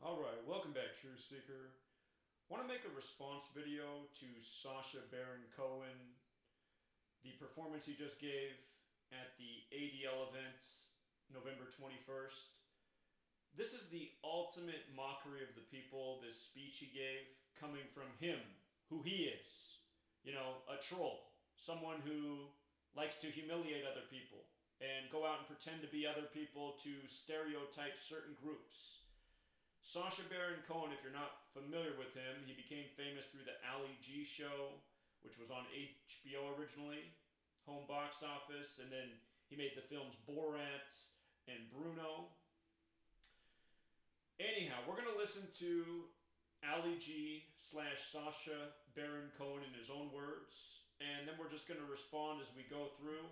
Alright, welcome back, Truth Seeker. Want to make a response video to Sacha Baron Cohen, the performance he just gave at the ADL event, November 21st. This is the ultimate mockery of the people, this speech he gave, coming from him, who he is. You know, a troll. Someone who likes to humiliate other people and go out and pretend to be other people to stereotype certain groups. Sacha Baron Cohen, if you're not familiar with him, he became famous through the Ali G show, which was on HBO originally, home box office, and then he made the films Borat and Bruno. Anyhow, we're going to listen to Ali G slash Sacha Baron Cohen in his own words, and then we're just going to respond as we go through.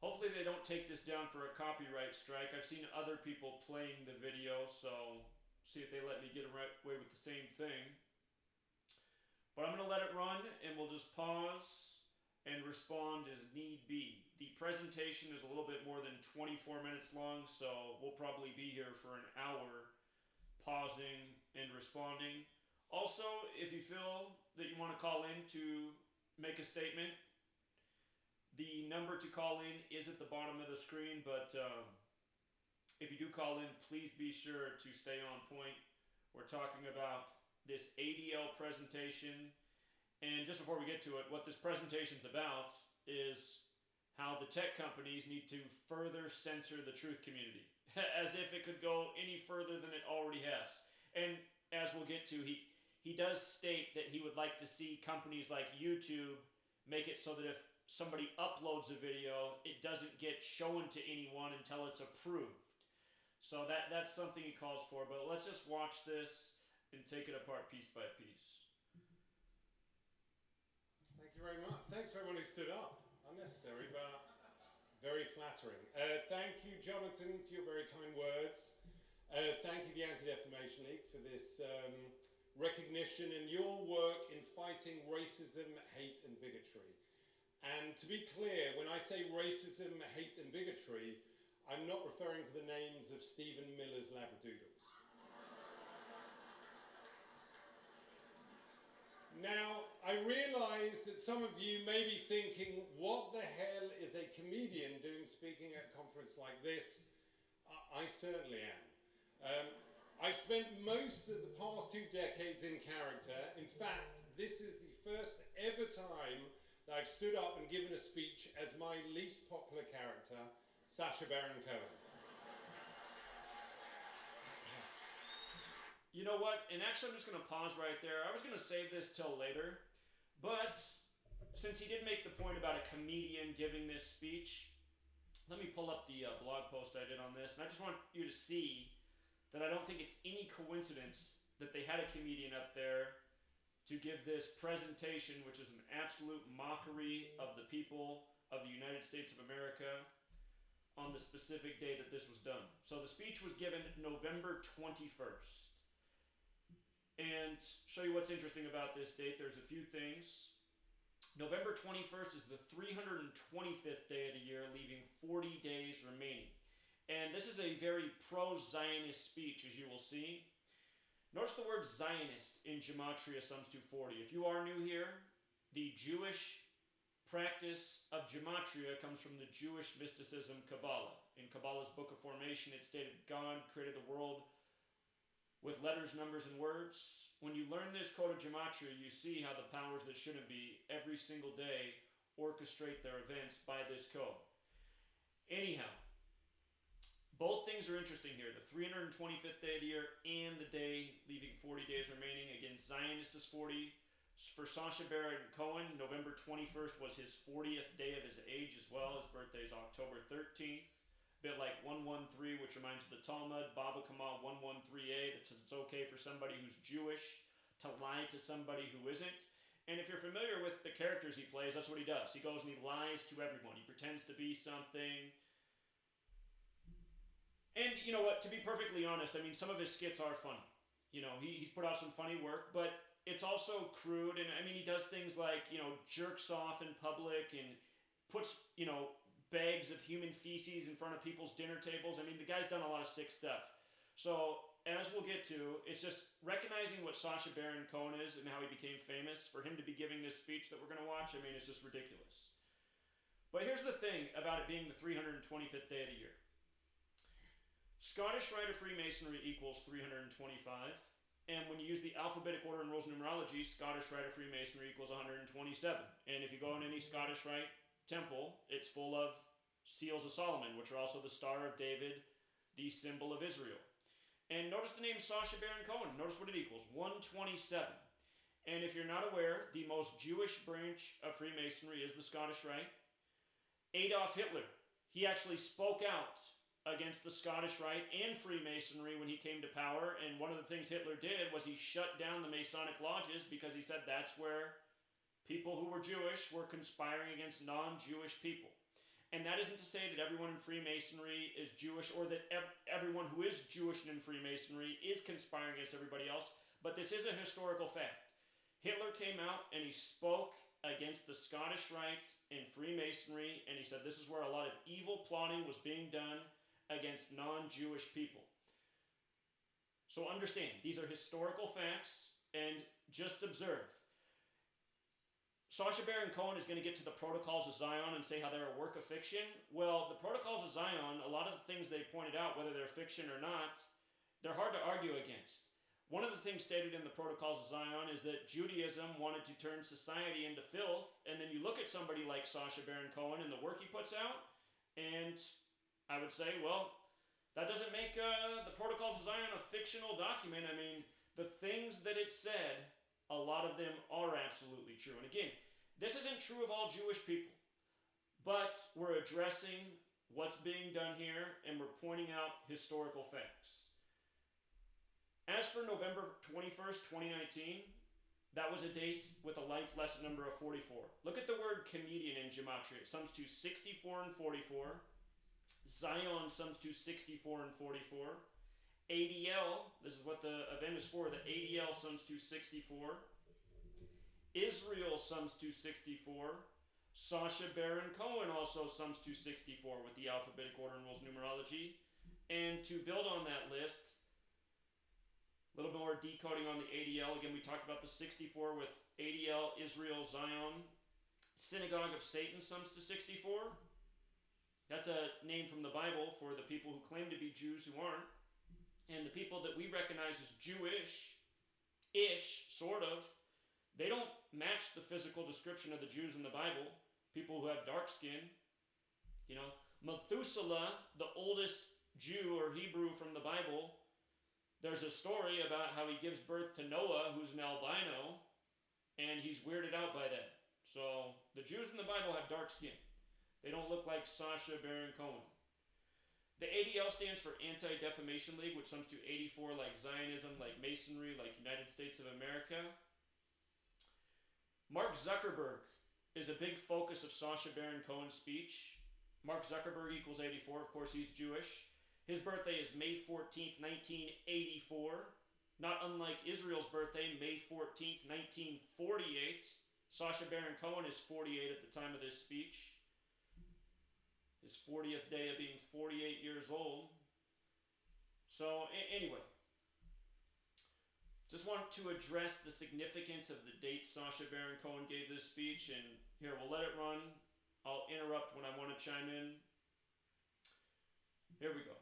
Hopefully they don't take this down for a copyright strike. I've seen other people playing the video, so see if they let me get away with the same thing. But I'm going to let it run, and we'll just pause and respond as need be. The presentation is a little bit more than 24 minutes long, so we'll probably be here for an hour pausing and responding. Also, if you feel that you want to call in to make a statement, the number to call in is at the bottom of the screen, but if you do call in, please be sure to stay on point. We're talking about this ADL presentation, and just before we get to it, what this presentation is about is how the tech companies need to further censor the truth community, as if it could go any further than it already has. And as we'll get to, he does state that he would like to see companies like YouTube make it so that if somebody uploads a video, it doesn't get shown to anyone until it's approved. So that's something he calls for, but let's just watch this and take it apart piece by piece. Thank you very much. Thanks for everyone who stood up. Unnecessary, but very flattering. Thank you, Jonathan, for your very kind words. Thank you, the Anti-Defamation League, for this recognition and your work in fighting racism, hate, and bigotry. And to be clear, when I say racism, hate and bigotry, I'm not referring to the names of Stephen Miller's Labradoodles. Now, I realise that some of you may be thinking, what the hell is a comedian doing speaking at a conference like this? I certainly am. I've spent most of the past 2 decades in character. In fact, this is the first ever time I've stood up and given a speech as my least popular character, Sacha Baron Cohen. You know what? And actually, I'm just going to pause right there. I was going to save this till later, but since he did make the point about a comedian giving this speech, let me pull up the blog post I did on this, and I just want you to see that I don't think it's any coincidence that they had a comedian up there to give this presentation, which is an absolute mockery of the people of the United States of America, on the specific day that this was done. So the speech was given November 21st. And show you what's interesting about this date, there's a few things. November 21st is the 325th day of the year, leaving 40 days remaining. And this is a very pro-Zionist speech, as you will see. Notice the word Zionist in Gematria Sums 240. If you are new here, the Jewish practice of Gematria comes from the Jewish mysticism Kabbalah. In Kabbalah's Book of Formation, it stated God created the world with letters, numbers, and words. When you learn this code of Gematria, you see how the powers that shouldn't be every single day orchestrate their events by this code. Anyhow, both things are interesting here. The 325th day of the year and the day leaving 40 days remaining. Again, Zionist is 40. For Sacha Baron Cohen, November 21st was his 40th day of his age as well. His birthday is October 13th. A bit like 113, which reminds of the Talmud. Bava Kama 113a, that says it's okay for somebody who's Jewish to lie to somebody who isn't. And if you're familiar with the characters he plays, that's what he does. He goes and he lies to everyone. He pretends to be something. And you know what, to be perfectly honest, I mean, some of his skits are funny. You know, he's put out some funny work, but it's also crude. And I mean, he does things like, you know, jerks off in public and puts, you know, bags of human feces in front of people's dinner tables. I mean, the guy's done a lot of sick stuff. So, as we'll get to, it's just recognizing what Sacha Baron Cohen is and how he became famous. For him to be giving this speech that we're going to watch, I mean, it's just ridiculous. But here's the thing about it being the 325th day of the year. Scottish Rite of Freemasonry equals 325, and when you use the alphabetic order and rules of numerology, Scottish Rite of Freemasonry equals 127. And if you go in any Scottish Rite temple, it's full of seals of Solomon, which are also the Star of David, the symbol of Israel. And notice the name Sacha Baron Cohen. Notice what it equals, 127. And if you're not aware, the most Jewish branch of Freemasonry is the Scottish Rite. Adolf Hitler, he actually spoke out against the Scottish Rite and Freemasonry when he came to power. And one of the things Hitler did was he shut down the Masonic lodges because he said that's where people who were Jewish were conspiring against non-Jewish people. And that isn't to say that everyone in Freemasonry is Jewish or that everyone who is Jewish in Freemasonry is conspiring against everybody else, but this is a historical fact. Hitler came out and he spoke against the Scottish Rites and Freemasonry, and he said this is where a lot of evil plotting was being done against non-Jewish people. So understand, these are historical facts, and just observe. Sacha Baron Cohen is going to get to the Protocols of Zion and say how they're a work of fiction. Well, the Protocols of Zion, a lot of the things they pointed out, whether they're fiction or not, they're hard to argue against. One of the things stated in the Protocols of Zion is that Judaism wanted to turn society into filth, and then you look at somebody like Sacha Baron Cohen and the work he puts out, and I would say, well, that doesn't make the Protocols of Zion a fictional document. I mean, the things that it said, a lot of them are absolutely true. And again, this isn't true of all Jewish people, but we're addressing what's being done here and we're pointing out historical facts. As for November 21st, 2019, that was a date with a life lesson number of 44. Look at the word comedian in gematria. It sums to 64 and 44. Zion sums to 64 and 44. ADL, this is what the event is for, the ADL sums to 64. Israel sums to 64. Sacha Baron Cohen also sums to 64 with the alphabetic order and rules numerology. And to build on that list, a little more decoding on the ADL. Again, we talked about the 64 with ADL, Israel, Zion. Synagogue of Satan sums to 64. That's a name from the Bible for the people who claim to be Jews who aren't. And the people that we recognize as Jewish-ish, sort of, they don't match the physical description of the Jews in the Bible. People who have dark skin. You know, Methuselah, the oldest Jew or Hebrew from the Bible, there's a story about how he gives birth to Noah, who's an albino, and he's weirded out by that. So, the Jews in the Bible have dark skin. They don't look like Sacha Baron Cohen. The ADL stands for Anti-Defamation League, which sums to 84, like Zionism, like Masonry, like United States of America. Mark Zuckerberg is a big focus of Sacha Baron Cohen's speech. Mark Zuckerberg equals 84. Of course, he's Jewish. His birthday is May 14th, 1984. Not unlike Israel's birthday, May 14th, 1948. Sacha Baron Cohen is 48 at the time of this speech. His 40th day of being 48 years old. So, anyway. Just want to address the significance of the date Sacha Baron Cohen gave this speech. And here, we'll let it run. I'll interrupt when I want to chime in. Here we go.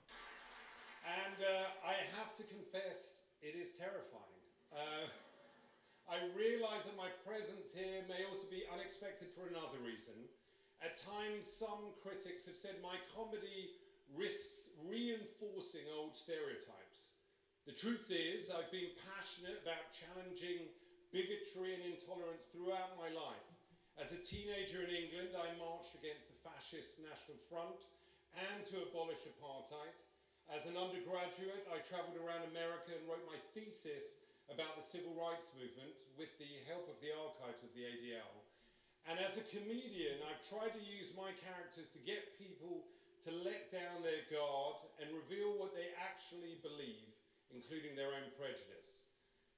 And I have to confess, it is terrifying. I realise that my presence here may also be unexpected for another reason. At times, some critics have said my comedy risks reinforcing old stereotypes. The truth is, I've been passionate about challenging bigotry and intolerance throughout my life. As a teenager in England, I marched against the fascist National Front and to abolish apartheid. As an undergraduate, I travelled around America and wrote my thesis about the civil rights movement with the help of the archives of the ADL. And as a comedian, I've tried to use my characters to get people to let down their guard and reveal what they actually believe, including their own prejudice.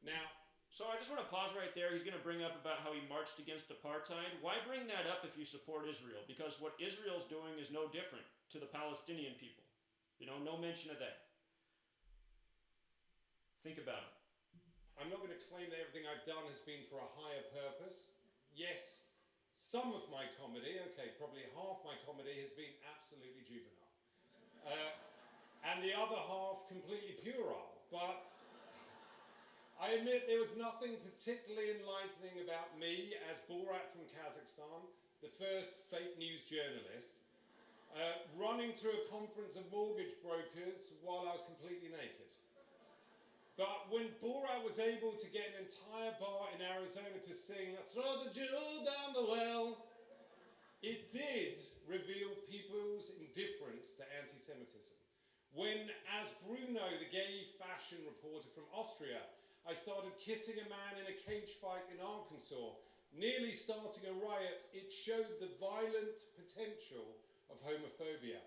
Now, so I just want to pause right there. He's going to bring up about how he marched against apartheid. Why bring that up if you support Israel? Because what Israel's doing is no different to the Palestinian people. You know, no mention of that. Think about it. I'm not going to claim that everything I've done has been for a higher purpose. Yes, some of my comedy, okay, probably half my comedy has been absolutely juvenile. And the other half completely puerile. But I admit there was nothing particularly enlightening about me as Borat from Kazakhstan, the first fake news journalist, running through a conference of mortgage brokers while I was completely naked. But when Borat was able to get an entire bar in Arizona to sing "Throw the Jew down the well," it did reveal people's indifference to anti-Semitism. When, as Bruno, the gay fashion reporter from Austria, I started kissing a man in a cage fight in Arkansas, nearly starting a riot, it showed the violent potential of homophobia.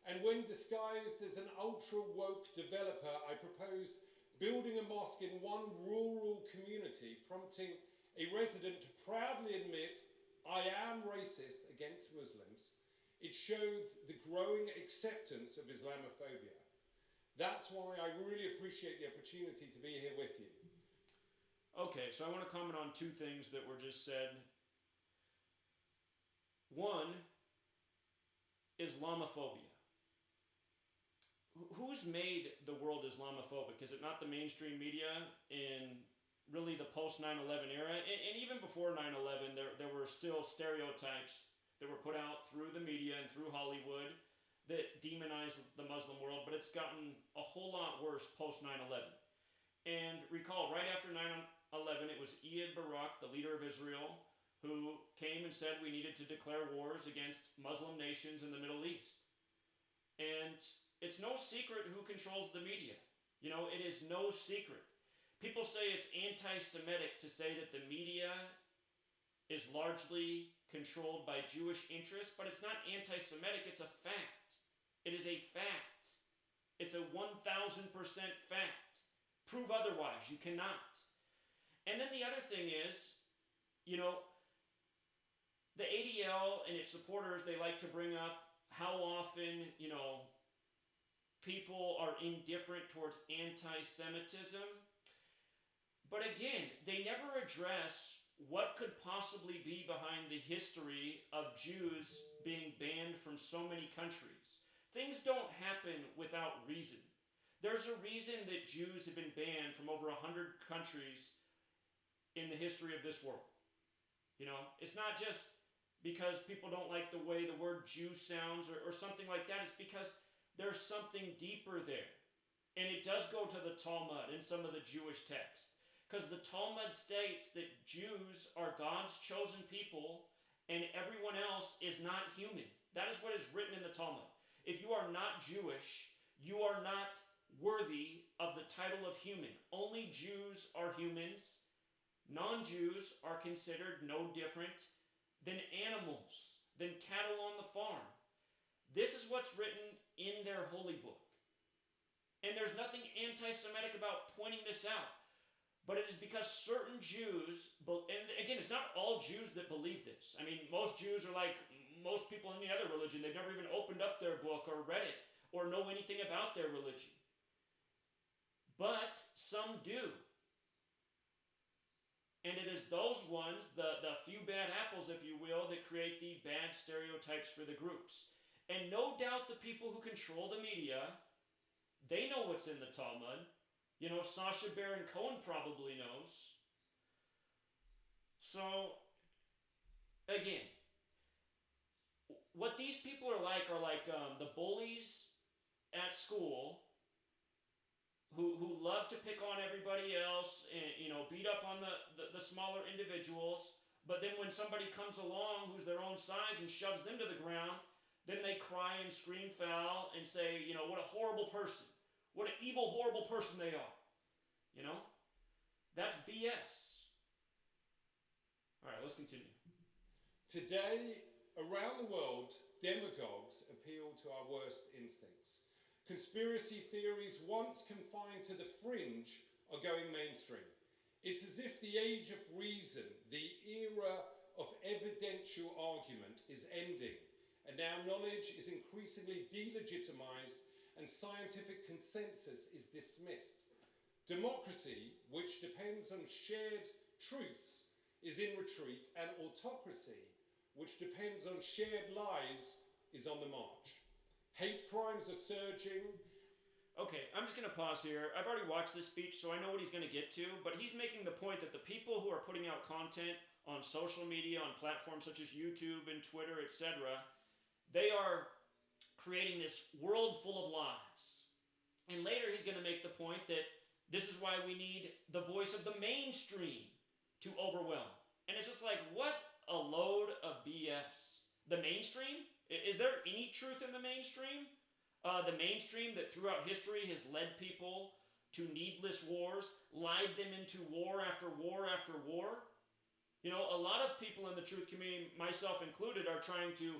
And when disguised as an ultra-woke developer, I proposed building a mosque in one rural community, prompting a resident to proudly admit, "I am racist against Muslims," it showed the growing acceptance of Islamophobia. That's why I really appreciate the opportunity to be here with you. Okay, so I want to comment on two things that were just said. One, Islamophobia. Who's made the world Islamophobic? Is it not the mainstream media in really the post 9/11 era? And even before 9/11, there were still stereotypes that were put out through the media and through Hollywood that demonized the Muslim world, but it's gotten a whole lot worse post 9/11. And recall, right after 9/11, it was Ehud Barak, the leader of Israel, who came and said we needed to declare wars against Muslim nations in the Middle East. And it's no secret who controls the media. You know, it is no secret. People say it's anti-Semitic to say that the media is largely controlled by Jewish interests, but it's not anti-Semitic, it's a fact. It is a fact. It's a 1000% fact. Prove otherwise, you cannot. And then the other thing is, you know, the ADL and its supporters, they like to bring up how often, you know, people are indifferent towards anti-Semitism. But again, they never address what could possibly be behind the history of Jews being banned from so many countries. Things don't happen without reason. There's a reason that Jews have been banned from over 100 countries in the history of this world. You know, it's not just because people don't like the way the word Jew sounds or something like that. It's because there's something deeper there. And it does go to the Talmud and some of the Jewish texts. Because the Talmud states that Jews are God's chosen people and everyone else is not human. That is what is written in the Talmud. If you are not Jewish, you are not worthy of the title of human. Only Jews are humans. Non-Jews are considered no different than animals, than cattle on the farm. This is what's written in their holy book. And there's nothing anti-Semitic about pointing this out. But it is because certain Jews, and again, it's not all Jews that believe this. I mean, most Jews are like most people in any other religion. They've never even opened up their book or read it or know anything about their religion. But some do. And it is those ones, the few bad apples, if you will, that create the bad stereotypes for the groups. And no doubt the people who control the media, they know what's in the Talmud. You know, Sacha Baron Cohen probably knows. So, again, what these people are like the bullies at school who love to pick on everybody else and, you know, beat up on the smaller individuals. But then when somebody comes along who's their own size and shoves them to the ground, then they cry and scream foul and say, you know, what a horrible person. What an evil, horrible person they are. You know? That's BS. All right, let's continue. Today, around the world, demagogues appeal to our worst instincts. Conspiracy theories, once confined to the fringe, are going mainstream. It's as if the age of reason, the era of evidential argument, is ending, and now knowledge is increasingly delegitimized and scientific consensus is dismissed. Democracy, which depends on shared truths, is in retreat, and autocracy, which depends on shared lies, is on the march. Hate crimes are surging. Okay, I'm just going to pause here. I've already watched this speech, so I know what he's going to get to, but he's making the point that the people who are putting out content on social media, on platforms such as YouTube and Twitter, etc., they are creating this world full of lies. And later he's going to make the point that this is why we need the voice of the mainstream to overwhelm. And it's just like, what a load of BS. The mainstream? Is there any truth in the mainstream? The mainstream that throughout history has led people to needless wars, lied them into war after war after war. You know, a lot of people in the truth community, myself included, are trying to,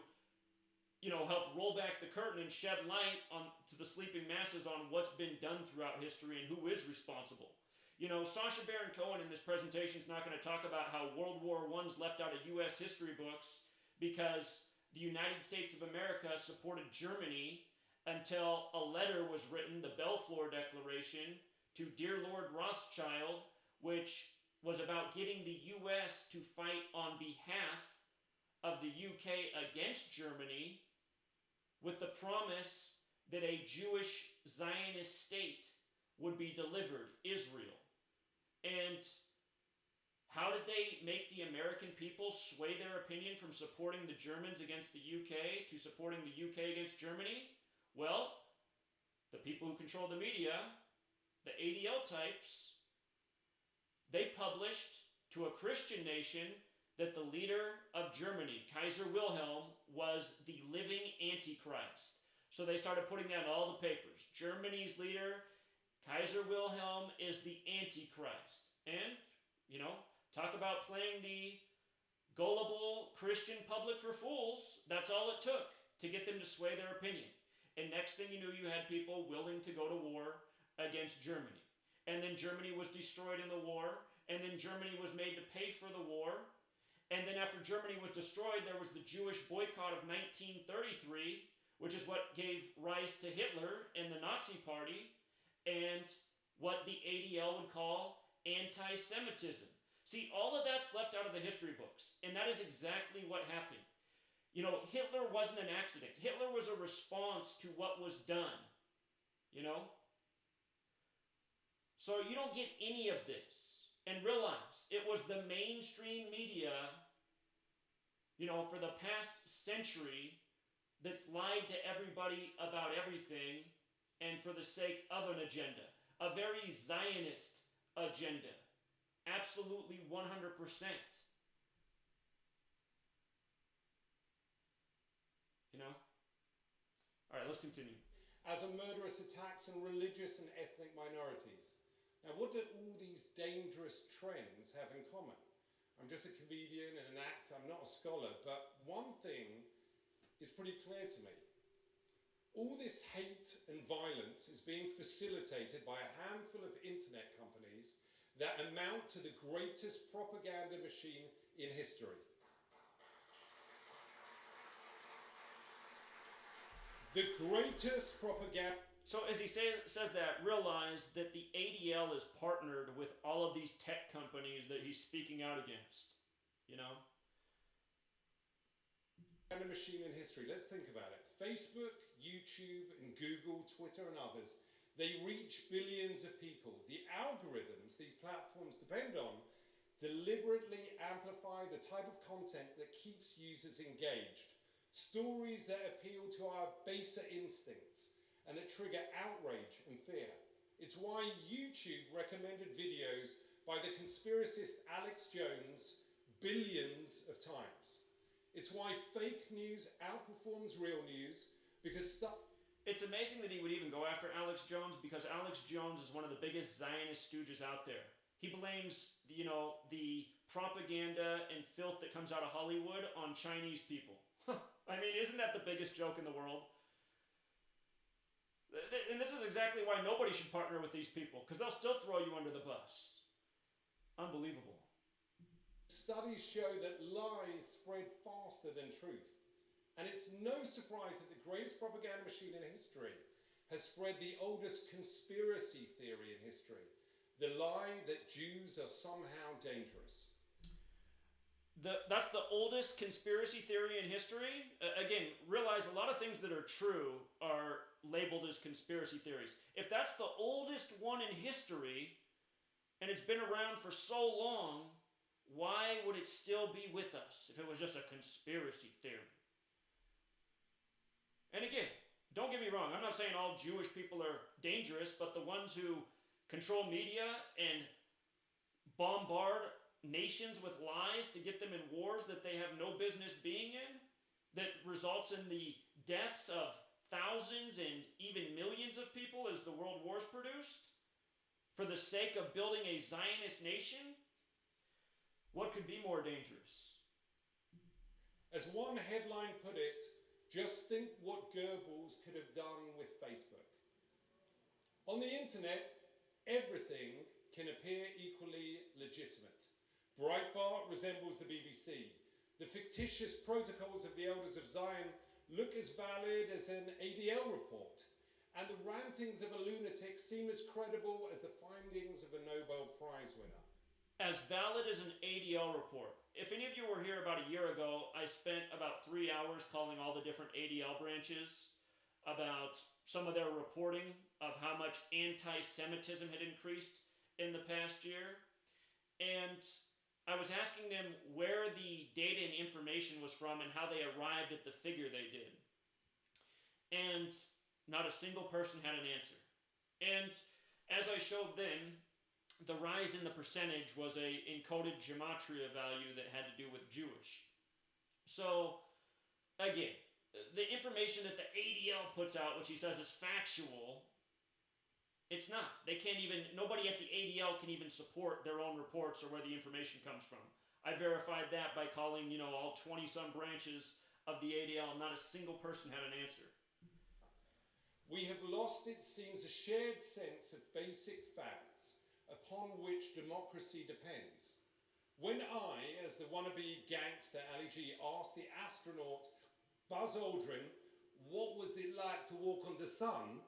help roll back the curtain and shed light on to the sleeping masses on what's been done throughout history and who is responsible. Sacha Baron Cohen in this presentation is not going to talk about how World War I's left out of U.S. history books because the United States of America supported Germany until a letter was written, the Balfour Declaration, to Dear Lord Rothschild, which was about getting the U.S. to fight on behalf of the UK against Germany with the promise that a Jewish Zionist state would be delivered, Israel. And how did they make the American people sway their opinion from supporting the Germans against the UK to supporting the UK against Germany? Well, the people who control the media, the ADL types, they published to a Christian nation that the leader of Germany, Kaiser Wilhelm, was the living Antichrist. So they started putting that in all the papers. Germany's leader, Kaiser Wilhelm, is the Antichrist. And, talk about playing the gullible Christian public for fools. That's all it took to get them to sway their opinion. And next thing you knew, you had people willing to go to war against Germany. And then Germany was destroyed in the war. And then Germany was made to pay for the war. And then after Germany was destroyed, there was the Jewish boycott of 1933, which is what gave rise to Hitler and the Nazi Party, and what the ADL would call anti-Semitism. See, all of that's left out of the history books, and that is exactly what happened. Hitler wasn't an accident. Hitler was a response to what was done, So you don't get any of this. And realize, it was the mainstream media, for the past century that's lied to everybody about everything and for the sake of an agenda. A very Zionist agenda. Absolutely 100%. All right, let's continue. As a murderous attacks on religious and ethnic minorities. Now, what do all these dangerous trends have in common? I'm just a comedian and an actor, I'm not a scholar, but one thing is pretty clear to me. All this hate and violence is being facilitated by a handful of internet companies that amount to the greatest propaganda machine in history. The greatest propaganda... So as he says that, realize that the ADL is partnered with all of these tech companies that he's speaking out against, Propaganda machine in history. Let's think about it. Facebook, YouTube, and Google, Twitter, and others, they reach billions of people. The algorithms these platforms depend on deliberately amplify the type of content that keeps users engaged. Stories that appeal to our baser instincts and that trigger outrage and fear. It's why YouTube recommended videos by the conspiracist Alex Jones billions of times. It's why fake news outperforms real news because It's amazing that he would even go after Alex Jones because Alex Jones is one of the biggest Zionist stooges out there. He blames, the propaganda and filth that comes out of Hollywood on Chinese people. I mean, isn't that the biggest joke in the world? And this is exactly why nobody should partner with these people, because they'll still throw you under the bus. Unbelievable. Studies show that lies spread faster than truth. And it's no surprise that the greatest propaganda machine in history has spread the oldest conspiracy theory in history. the lie that Jews are somehow dangerous. That's the oldest conspiracy theory in history. Again, realize a lot of things that are true are labeled as conspiracy theories. If that's the oldest one in history, and it's been around for so long, why would it still be with us if it was just a conspiracy theory? And again, don't get me wrong, I'm not saying all Jewish people are dangerous, but the ones who control media and bombard nations with lies to get them in wars that they have no business being in, that results in the deaths of thousands and even millions of people as the world wars produced, for the sake of building a Zionist nation, what could be more dangerous? As one headline put it, just think what Goebbels could have done with Facebook. On the internet, everything can appear equally legitimate. Breitbart resembles the BBC. The fictitious protocols of the Elders of Zion look as valid as an ADL report. And the rantings of a lunatic seem as credible as the findings of a Nobel Prize winner. As valid as an ADL report. If any of you were here about a year ago, I spent about 3 hours calling all the different ADL branches about some of their reporting of how much anti-Semitism had increased in the past year. And I was asking them where the data and information was from and how they arrived at the figure they did. And not a single person had an answer. And as I showed them, the rise in the percentage was a encoded gematria value that had to do with Jewish. So, again, the information that the ADL puts out, which he says is factual, it's not. They can't even, nobody at the ADL can even support their own reports or where the information comes from. I verified that by calling, all 20-some branches of the ADL, and not a single person had an answer. We have lost, it seems, a shared sense of basic facts upon which democracy depends. When I, as the wannabe gangster Ali G, asked the astronaut Buzz Aldrin what was it like to walk on the sun,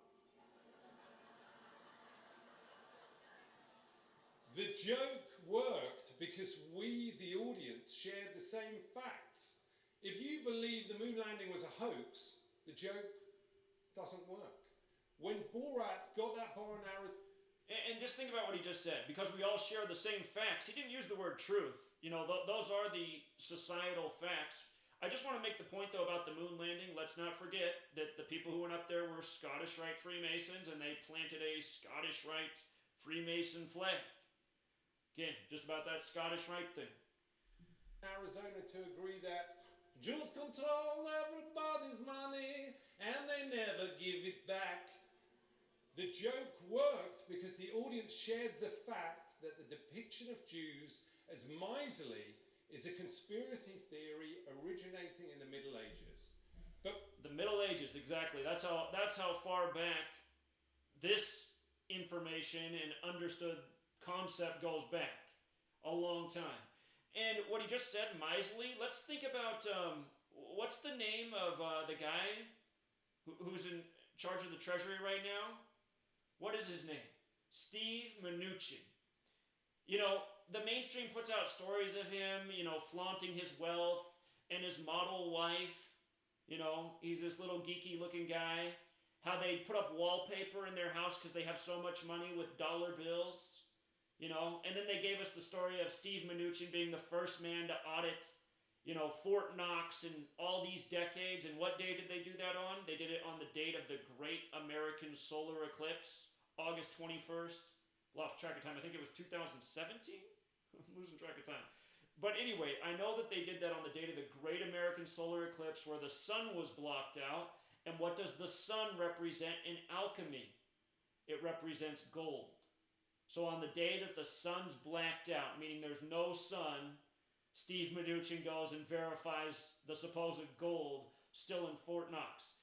the joke worked because we, the audience, shared the same facts. If you believe the moon landing was a hoax, the joke doesn't work. When Borat got that bow and arrow... And just think about what he just said. Because we all share the same facts, he didn't use the word truth. Those are the societal facts. I just want to make the point, though, about the moon landing. Let's not forget that the people who went up there were Scottish Rite Freemasons, and they planted a Scottish Rite Freemason flag. Again, just about that Scottish Rite thing. Arizona to agree that Jews control everybody's money and they never give it back. The joke worked because the audience shared the fact that the depiction of Jews as miserly is a conspiracy theory originating in the Middle Ages. But the Middle Ages, exactly. That's how far back this information and understood concept goes back. A long time. And what he just said, miserly, let's think about, what's the name of the guy who's in charge of the Treasury right now? What is his name? Steve Mnuchin. The mainstream puts out stories of him, flaunting his wealth and his model wife. He's this little geeky looking guy. How they put up wallpaper in their house because they have so much money with dollar bills. And then they gave us the story of Steve Mnuchin being the first man to audit, Fort Knox in all these decades. And what day did they do that on? They did it on the date of the Great American Solar Eclipse, August 21st. Lost track of time. I think it was 2017? I'm losing track of time. But anyway, I know that they did that on the date of the Great American Solar Eclipse where the sun was blocked out. And what does the sun represent in alchemy? It represents gold. So on the day that the sun's blacked out, meaning there's no sun, Steve Mnuchin goes and verifies the supposed gold still in Fort Knox.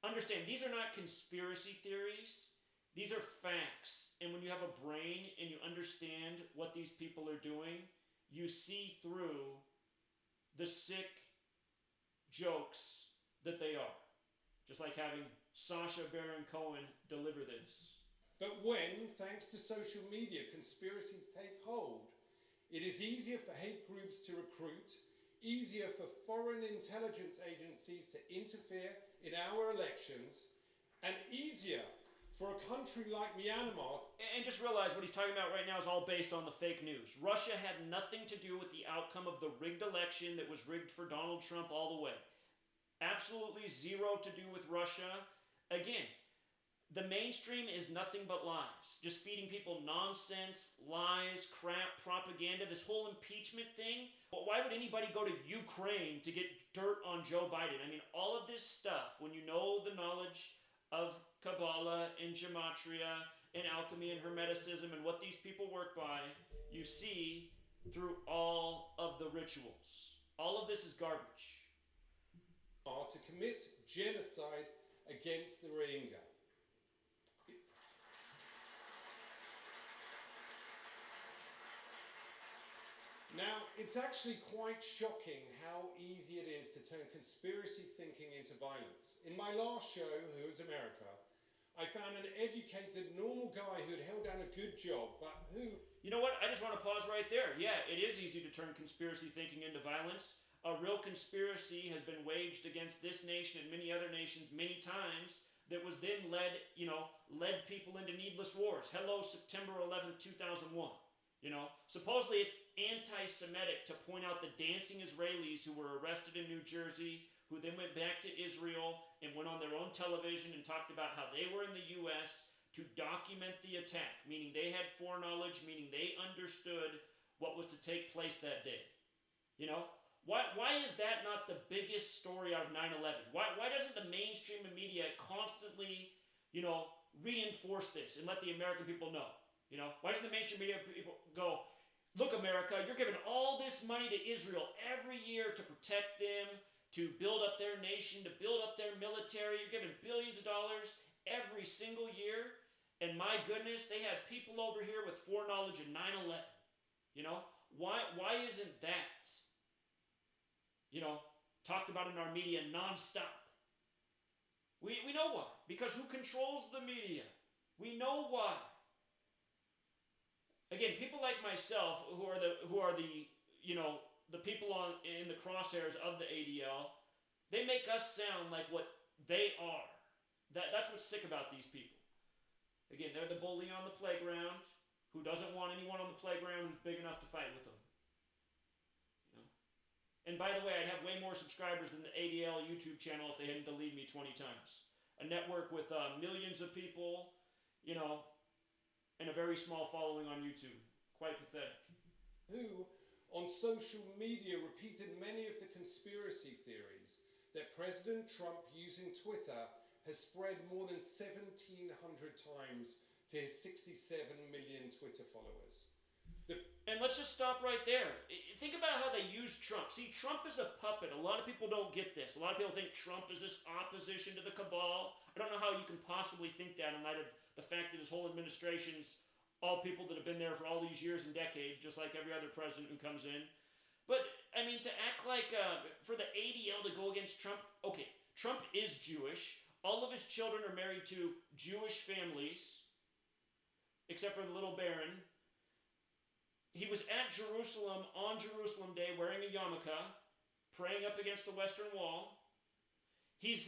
Understand, these are not conspiracy theories. These are facts. And when you have a brain and you understand what these people are doing, you see through the sick jokes that they are. Just like having Sacha Baron Cohen deliver this. But when, thanks to social media, conspiracies take hold, it is easier for hate groups to recruit, easier for foreign intelligence agencies to interfere in our elections, and easier for a country like Myanmar. And just realize what he's talking about right now is all based on the fake news. Russia had nothing to do with the outcome of the rigged election that was rigged for Donald Trump all the way. Absolutely zero to do with Russia. Again, the mainstream is nothing but lies. Just feeding people nonsense, lies, crap, propaganda, this whole impeachment thing. But why would anybody go to Ukraine to get dirt on Joe Biden? I mean, all of this stuff, when you know the knowledge of Kabbalah and Gematria and alchemy and Hermeticism and what these people work by, you see through all of the rituals. All of this is garbage. To commit genocide against the Rohingya. Now, it's actually quite shocking how easy it is to turn conspiracy thinking into violence. In my last show, Who is America, I found an educated, normal guy who had held down a good job, but who... You know what? I just want to pause right there. Yeah, it is easy to turn conspiracy thinking into violence. A real conspiracy has been waged against this nation and many other nations many times that was then led people into needless wars. Hello, September 11th, 2001. Supposedly it's anti-Semitic to point out the dancing Israelis who were arrested in New Jersey, who then went back to Israel and went on their own television and talked about how they were in the U.S. to document the attack, meaning they had foreknowledge, meaning they understood what was to take place that day. Why is that not the biggest story out of 9/11? Why doesn't the mainstream media constantly, reinforce this and let the American people know? Why should the mainstream media people go, look, America, you're giving all this money to Israel every year to protect them, to build up their nation, to build up their military. You're giving billions of dollars every single year. And my goodness, they had people over here with foreknowledge of 9/11. Why isn't that, talked about in our media nonstop? We know why. Because who controls the media? We know why. Again, people like myself who are the people in the crosshairs of the ADL, they make us sound like what they are. That's what's sick about these people. Again, they're the bully on the playground who doesn't want anyone on the playground who's big enough to fight with them. And by the way, I'd have way more subscribers than the ADL YouTube channel if they hadn't deleted me 20 times. A network with millions of people, and a very small following on YouTube. Quite pathetic. Who, on social media, repeated many of the conspiracy theories that President Trump, using Twitter, has spread more than 1,700 times to his 67 million Twitter followers. And let's just stop right there. Think about how they use Trump. See, Trump is a puppet. A lot of people don't get this. A lot of people think Trump is this opposition to the cabal. I don't know how you can possibly think that in light of the fact that his whole administration's all people that have been there for all these years and decades, just like every other president who comes in. But, I mean, to act like, for the ADL to go against Trump, okay, Trump is Jewish. All of his children are married to Jewish families, except for the little Baron. He was at Jerusalem on Jerusalem Day wearing a yarmulke, praying up against the Western Wall. His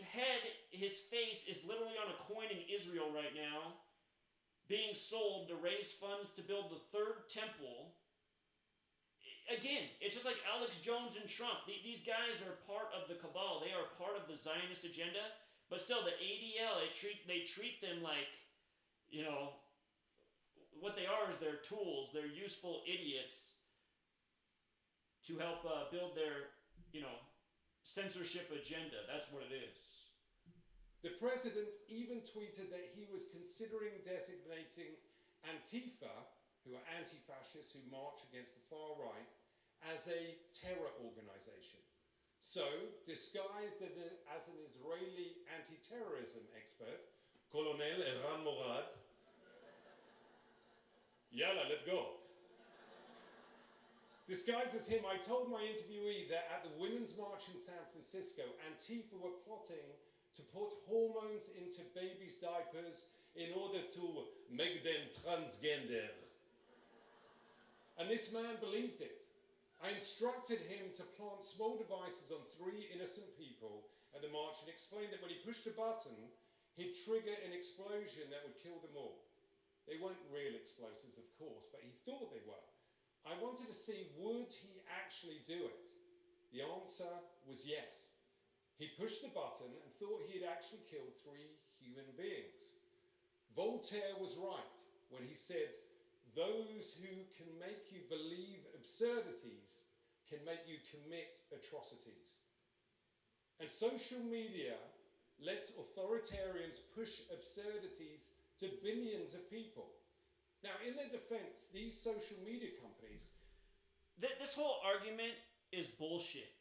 face is literally on a coin in Israel right now, being sold to raise funds to build the third temple. Again, it's just like Alex Jones and Trump. These guys are part of the cabal. They are part of the Zionist agenda. But still, the ADL, they treat them like, what they are is their tools. They're useful idiots to help build their, censorship agenda. That's what it is. The president even tweeted that he was considering designating Antifa, who are anti-fascists who march against the far right, as a terror organization. So, disguised as an Israeli anti-terrorism expert, Colonel Eran Morad, yalla, let's go. Disguised as him, I told my interviewee that at the Women's March in San Francisco, Antifa were plotting to put hormones into babies' diapers in order to make them transgender. And this man believed it. I instructed him to plant small devices on 3 innocent people at the march and explained that when he pushed a button, he'd trigger an explosion that would kill them all. They weren't real explosives, of course, but he thought they were. I wanted to see, would he actually do it? The answer was yes. He pushed the button and thought he had actually killed 3 human beings. Voltaire was right when he said, "Those who can make you believe absurdities can make you commit atrocities." And social media lets authoritarians push absurdities to billions of people. Now, in their defense, these social media companies... This whole argument is bullshit.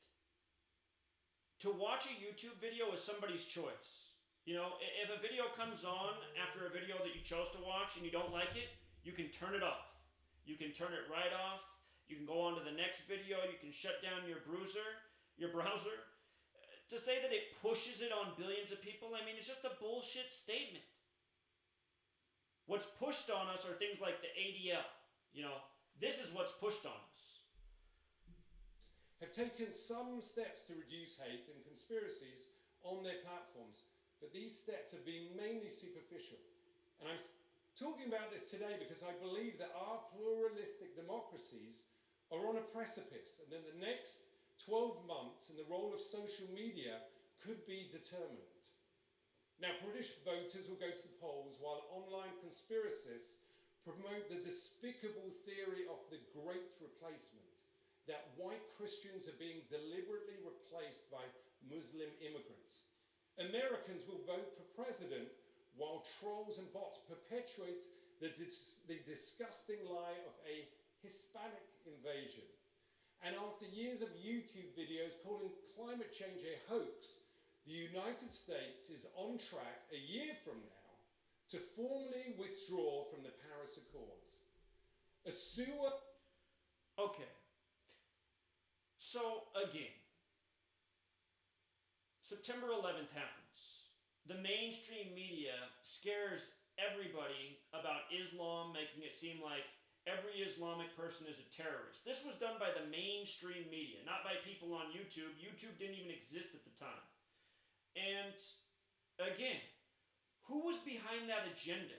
To watch a YouTube video is somebody's choice. You know, if a video comes on after a video that you chose to watch and you don't like it, you can turn it off. You can turn it right off. You can go on to the next video. You can shut down your browser. To say that it pushes it on billions of people, I mean, it's just a bullshit statement. What's pushed on us are things like the ADL. You know, this is what's pushed on us. Have taken some steps to reduce hate and conspiracies on their platforms, but these steps have been mainly superficial. And I'm talking about this today because I believe that our pluralistic democracies are on a precipice, and then the next 12 months in the role of social media could be determinant. Now, British voters will go to the polls while online conspiracists promote the despicable theory of the Great Replacement, that white Christians are being deliberately replaced by Muslim immigrants. Americans will vote for president while trolls and bots perpetuate the disgusting lie of a Hispanic invasion. And after years of YouTube videos calling climate change a hoax, the United States is on track a year from now to formally withdraw from the Paris Accords. Okay. So, again, September 11th happens. The mainstream media scares everybody about Islam, making it seem like every Islamic person is a terrorist. This was done by the mainstream media, not by people on YouTube. YouTube didn't even exist at the time. And, again, who was behind that agenda?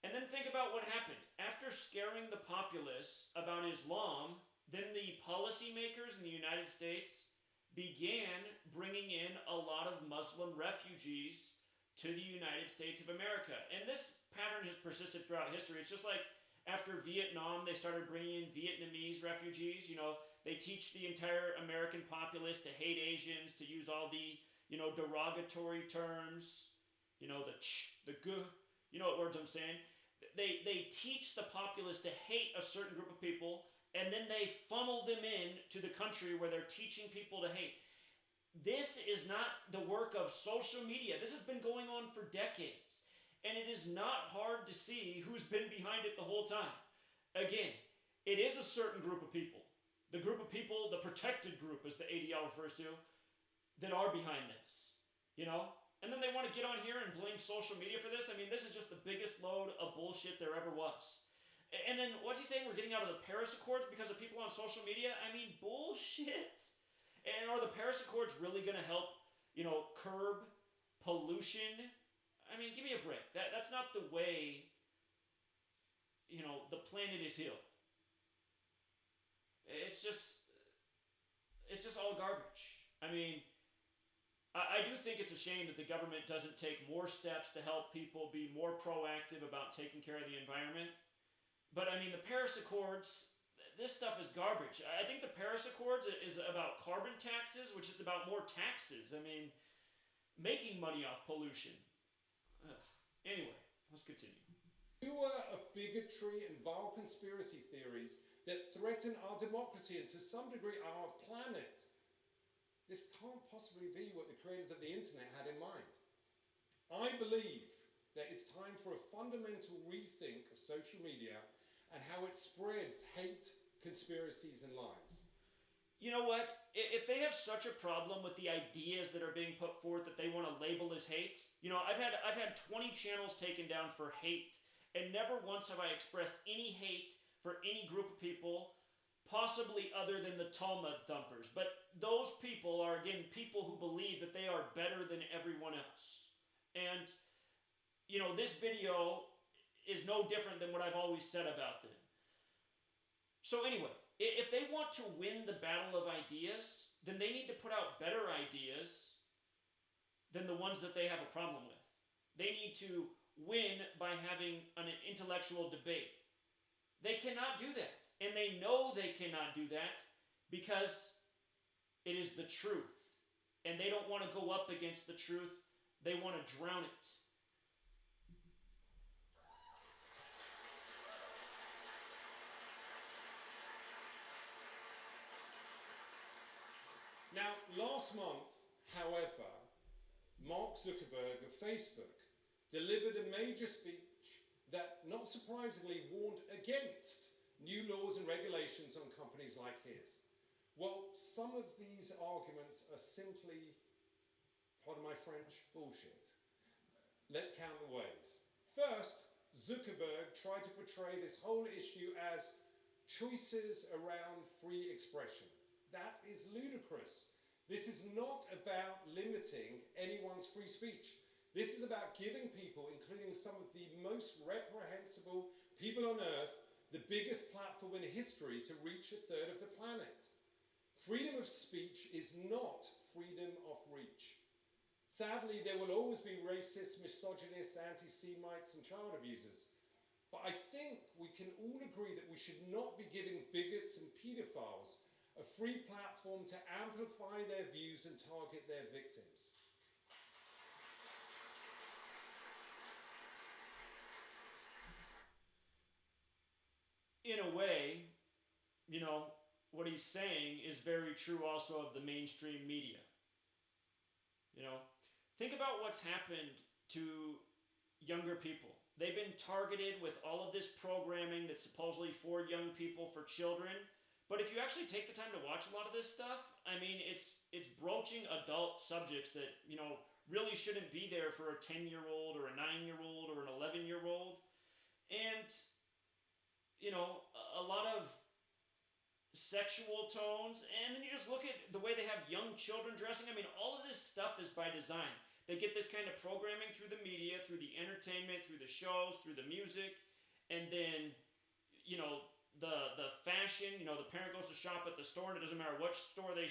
And then think about what happened. After scaring the populace about Islam, then the policymakers in the United States began bringing in a lot of Muslim refugees to the United States of America. And this pattern has persisted throughout history. It's just like after Vietnam, they started bringing in Vietnamese refugees. You know, they teach the entire American populace to hate Asians, to use all the, derogatory terms, the ch, the g, you know what words I'm saying? They teach the populace to hate a certain group of people, and then they funnel them in to the country where they're teaching people to hate. This is not the work of social media. This has been going on for decades. And it is not hard to see who's been behind it the whole time. Again, it is a certain group of people. The group of people, the protected group, as the ADL refers to, that are behind this. And then they want to get on here and blame social media for this. I mean, this is just the biggest load of bullshit there ever was. And then what's he saying? We're getting out of the Paris Accords because of people on social media? I mean, bullshit. And are the Paris Accords really going to help, curb pollution? I mean, give me a break. That's not the way, the planet is healed. It's just all garbage. I mean, I do think it's a shame that the government doesn't take more steps to help people be more proactive about taking care of the environment. But I mean, the Paris Accords, this stuff is garbage. I think the Paris Accords is about carbon taxes, which is about more taxes. I mean, making money off pollution. Ugh. Anyway, let's continue. Of bigotry and vile conspiracy theories that threaten our democracy and to some degree our planet. This can't possibly be what the creators of the internet had in mind. I believe that it's time for a fundamental rethink of social media and how it spreads hate, conspiracies, and lies. you know what? If they have such a problem with the ideas that are being put forth that they want to label as hate, I've had 20 channels taken down for hate, and never once have I expressed any hate for any group of people, possibly other than the Talmud thumpers. But those people are, again, people who believe that they are better than everyone else. And, this video is no different than what I've always said about them. So anyway, if they want to win the battle of ideas, then they need to put out better ideas than the ones that they have a problem with. They need to win by having an intellectual debate. They cannot do that. And they know they cannot do that because it is the truth. And they don't want to go up against the truth. They want to drown it. Now, last month, however, Mark Zuckerberg of Facebook delivered a major speech that, not surprisingly, warned against new laws and regulations on companies like his. Well, some of these arguments are simply, pardon my French, bullshit. Let's count the ways. First, Zuckerberg tried to portray this whole issue as choices around free expression. That is ludicrous. This is not about limiting anyone's free speech. This is about giving people, including some of the most reprehensible people on earth, the biggest platform in history to reach a third of the planet. Freedom of speech is not freedom of reach. Sadly, there will always be racists, misogynists, anti-Semites, and child abusers. But I think we can all agree that we should not be giving bigots and paedophiles a free platform to amplify their views and target their victims. In a way, what he's saying is very true also of the mainstream media. Think about what's happened to younger people. They've been targeted with all of this programming that's supposedly for young people, for children. But if you actually take the time to watch a lot of this stuff, it's broaching adult subjects that, really shouldn't be there for a 10-year-old or a 9-year-old or an 11-year-old. And, a lot of sexual tones. And then you just look at the way they have young children dressing. All of this stuff is by design. They get this kind of programming through the media, through the entertainment, through the shows, through the music. And then, the fashion, the parent goes to shop at the store, and it doesn't matter what store they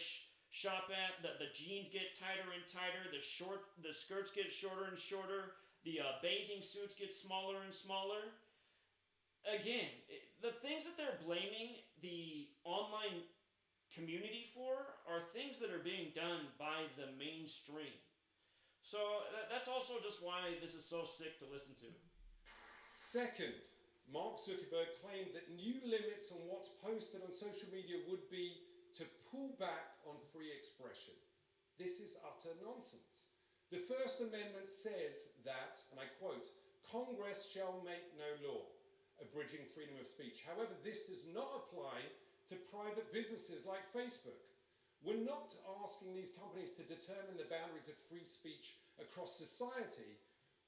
shop at, the jeans get tighter and tighter, the skirts get shorter and shorter, the bathing suits get smaller and smaller. Again, the things that they're blaming the online community for are things that are being done by the mainstream. So that's also just why this is so sick to listen to. Second, Mark Zuckerberg claimed that new limits on what's posted on social media would be to pull back on free expression. This is utter nonsense. The First Amendment says that, and I quote, "Congress shall make no law abridging freedom of speech." However, this does not apply to private businesses like Facebook. We're not asking these companies to determine the boundaries of free speech across society.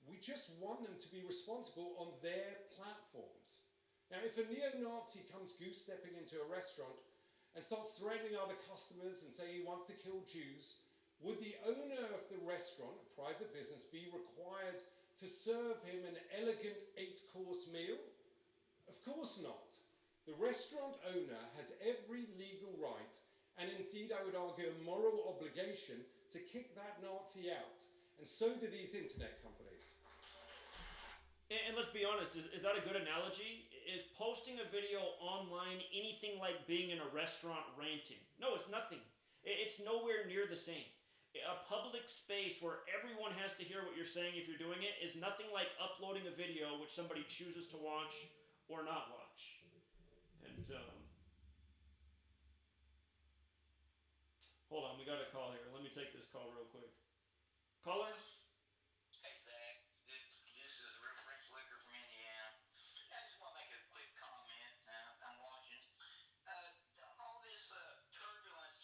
We just want them to be responsible on their platforms. Now, if a neo-Nazi comes goose-stepping into a restaurant and starts threatening other customers and saying he wants to kill Jews, would the owner of the restaurant, a private business, be required to serve him an elegant 8-course meal? Of course not. The restaurant owner has every legal right, and indeed I would argue a moral obligation, to kick that Nazi out. And so do these internet companies. And let's be honest, is that a good analogy? Is posting a video online anything like being in a restaurant ranting? No, it's nothing. It's nowhere near the same. A public space where everyone has to hear what you're saying if you're doing it is nothing like uploading a video which somebody chooses to watch or not watch. And, hold on, we got a call here. Let me take this call real quick. Caller? Hey, Zach. This is Reverend Flicker from Indiana. I just want to make a quick comment. I'm watching. All this turbulence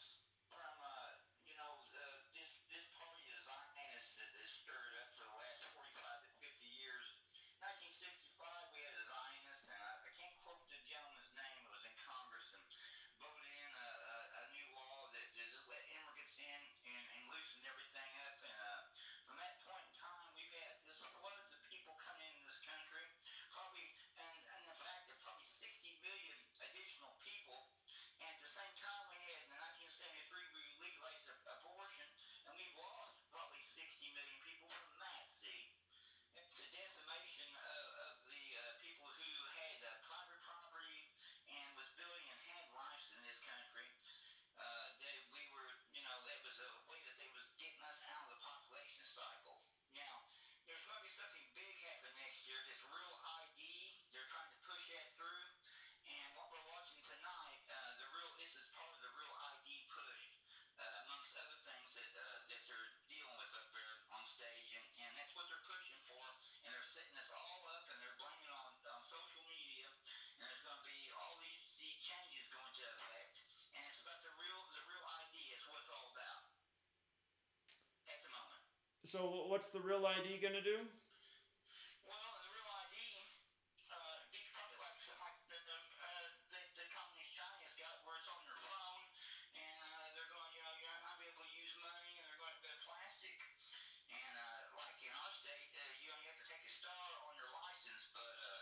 So what's the real ID gonna do? Well, the real ID, be probably like something like the communist China's got, where it's on your phone, and they're going, you might not be able to use money, and they're going to be plastic. And like in our state, you have to take a star on your license, but there's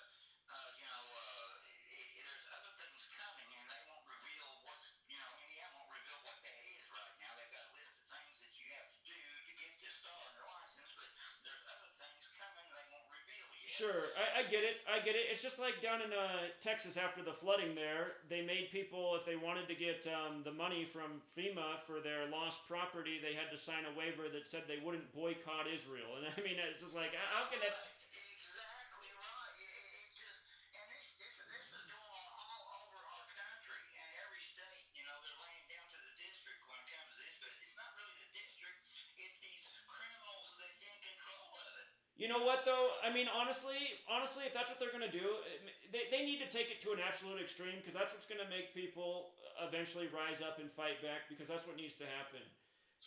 other things coming, and they won't reveal Indiana won't reveal what that is right now. They've got a list of things that you have to do to get this star on your license, but there's other things coming they won't reveal yet. Sure, I get it. It's just like down in Texas after the flooding there, they made people, if they wanted to get the money from FEMA for their lost property, they had to sign a waiver that said they wouldn't boycott Israel. And I mean, it's just like, how can that... Exactly right. It's just, and this is going on all over our country and every state. They're laying down to the district when it comes to this, but it's not really the district. It's these criminals that's in control of it. You know what, though? I mean, honestly, if that's what they're going to do, they need to take it to an absolute extreme, because that's what's going to make people eventually rise up and fight back, because that's what needs to happen.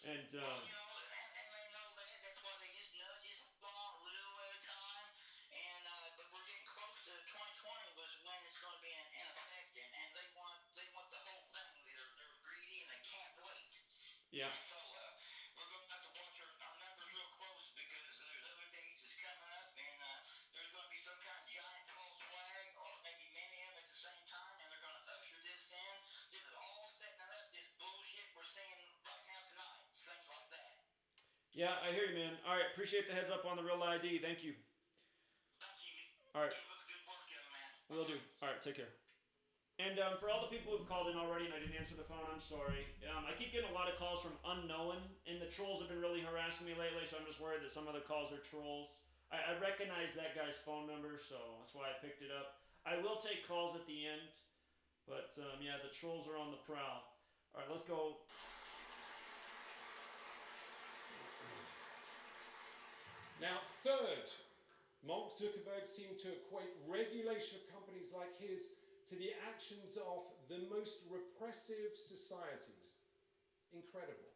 And, Well, and they know that. That's why they just nudge us along a little at a time. And but we're getting close to 2020 was when it's going to be in effect, and they want the whole thing. They're greedy and they can't wait. yeah. So we're going to have to watch our numbers real close, because there's other dates that's coming up, and there's going to be some kind of giant false flag, or maybe many of them at the same time, and they're going to usher this in. This is all setting up this bullshit we're seeing right now tonight. Things like that. Yeah, I hear you, man. All right, appreciate the heads up on the real ID. Thank you. Thank you. All right. Keep up the good work, young man. Will do. All right, take care. And for all the people who've called in already and I didn't answer the phone, I'm sorry. I keep getting a lot of calls from unknown, and the trolls have been really harassing me lately, so I'm just worried that some of the calls are trolls. I recognize that guy's phone number, so that's why I picked it up. I will take calls at the end, but yeah, the trolls are on the prowl. All right, let's go. Now, third, Mark Zuckerberg seemed to equate regulation of companies like his to the actions of the most repressive societies. Incredible.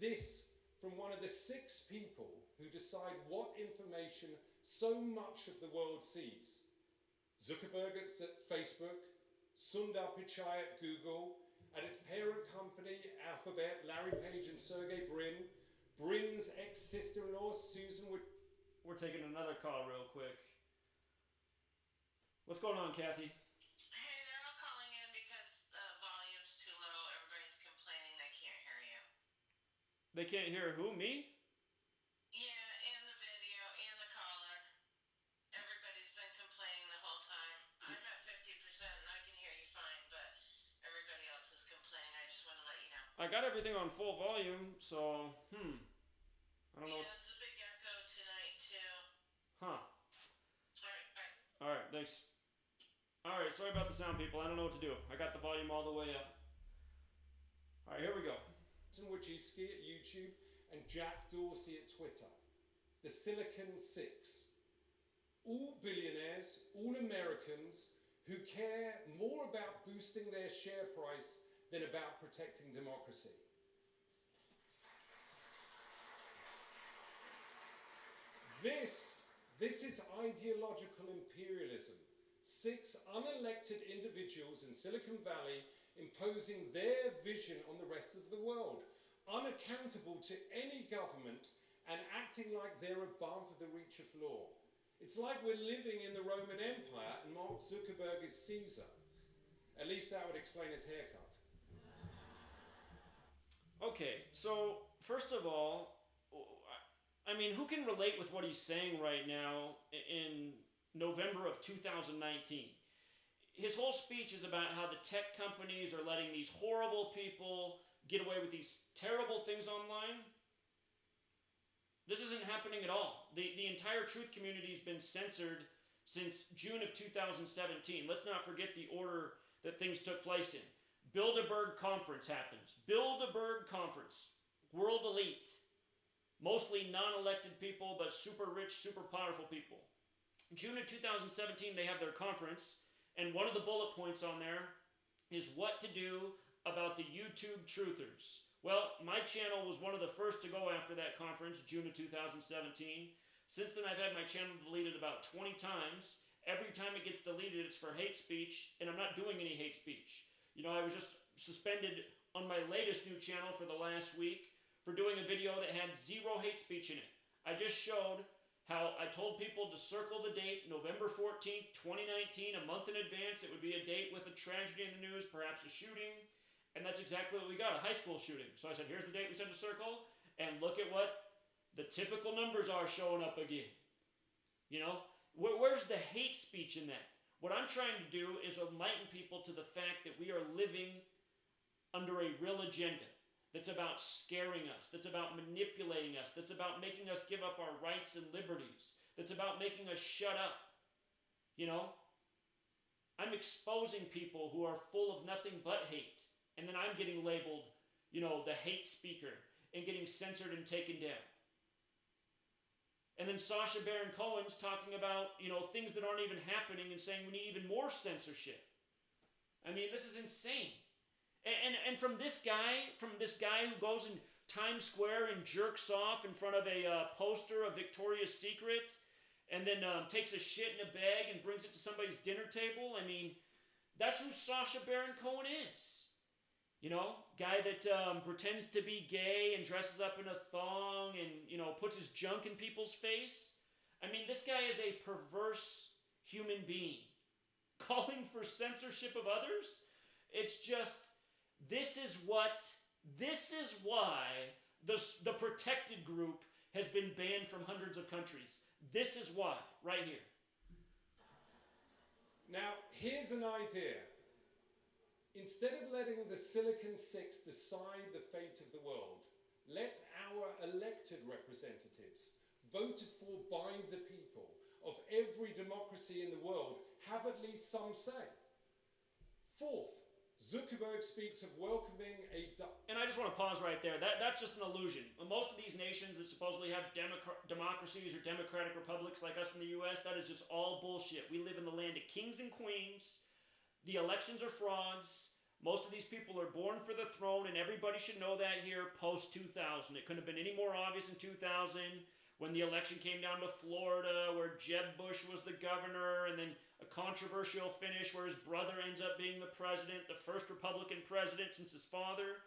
This from one of the 6 people who decide what information so much of the world sees. Zuckerberg at Facebook, Sundar Pichai at Google, at its parent company, Alphabet, Larry Page and Sergey Brin, Brin's ex-sister-in-law, Susan Wood. We're taking another call real quick. What's going on, Kathy? Hey, they're all calling in because the volume's too low. Everybody's complaining they can't hear you. They can't hear who? Me? Yeah, and the video, and the caller. Everybody's been complaining the whole time. I'm at 50% and I can hear you fine, but everybody else is complaining. I just want to let you know. I got everything on full volume, so, I don't know. Yeah, it's a big echo tonight, too. Huh. Alright, bye. Alright, thanks. Alright, sorry about the sound, people. I don't know what to do. I got the volume all the way up. Alright, here we go. Wojcicki at YouTube and Jack Dorsey at Twitter. The Silicon Six. All billionaires, all Americans who care more about boosting their share price than about protecting democracy. This is ideological imperialism. 6 unelected individuals in Silicon Valley imposing their vision on the rest of the world, unaccountable to any government and acting like they're above the reach of law. It's like we're living in the Roman Empire and Mark Zuckerberg is Caesar. At least that would explain his haircut. Okay, so, first of all, I mean, who can relate with what he's saying right now in November of 2019? His whole speech is about how the tech companies are letting these horrible people get away with these terrible things online. This isn't happening at all. The entire truth community has been censored since June of 2017. Let's not forget the order that things took place in. Bilderberg Conference happens. Bilderberg Conference. World elite. Mostly non-elected people, but super rich, super powerful people. June of 2017, they have their conference, and one of the bullet points on there is what to do about the YouTube truthers. Well, my channel was one of the first to go after that conference, June of 2017. Since then, I've had my channel deleted about 20 times. Every time it gets deleted, it's for hate speech, and I'm not doing any hate speech. You know, I was just suspended on my latest new channel for the last week for doing a video that had 0 hate speech in it. I just showed how I told people to circle the date, November 14th, 2019, a month in advance. It would be a date with a tragedy in the news, perhaps a shooting. And that's exactly what we got, a high school shooting. So I said, here's the date we said to circle, and look at what the typical numbers are showing up again. You know, where's the hate speech in that? What I'm trying to do is enlighten people to the fact that we are living under a real agenda that's about scaring us, that's about manipulating us, that's about making us give up our rights and liberties, that's about making us shut up. You know, I'm exposing people who are full of nothing but hate. And then I'm getting labeled, you know, the hate speaker and getting censored and taken down. And then Sacha Baron Cohen's talking about, you know, things that aren't even happening and saying we need even more censorship. I mean, this is insane. And from this guy who goes in Times Square and jerks off in front of a poster of Victoria's Secret and then takes a shit in a bag and brings it to somebody's dinner table, I mean, that's who Sacha Baron Cohen is. You know, guy that pretends to be gay and dresses up in a thong and, you know, puts his junk in people's face. I mean, this guy is a perverse human being. Calling for censorship of others? It's just, this is why the protected group has been banned from hundreds of countries. This is why, right here. Now, here's an idea. Instead of letting the Silicon Six decide the fate of the world, let our elected representatives, voted for by the people of every democracy in the world, have at least some say. Fourth, Zuckerberg speaks of welcoming a... And I just want to pause right there. That's just an illusion. Most of these nations that supposedly have democracies or democratic republics like us in the U.S., that is just all bullshit. We live in the land of kings and queens. The elections are frauds. Most of these people are born for the throne, and everybody should know that here post-2000. It couldn't have been any more obvious in 2000 when the election came down to Florida, where Jeb Bush was the governor, and then a controversial finish where his brother ends up being the president, the first Republican president since his father.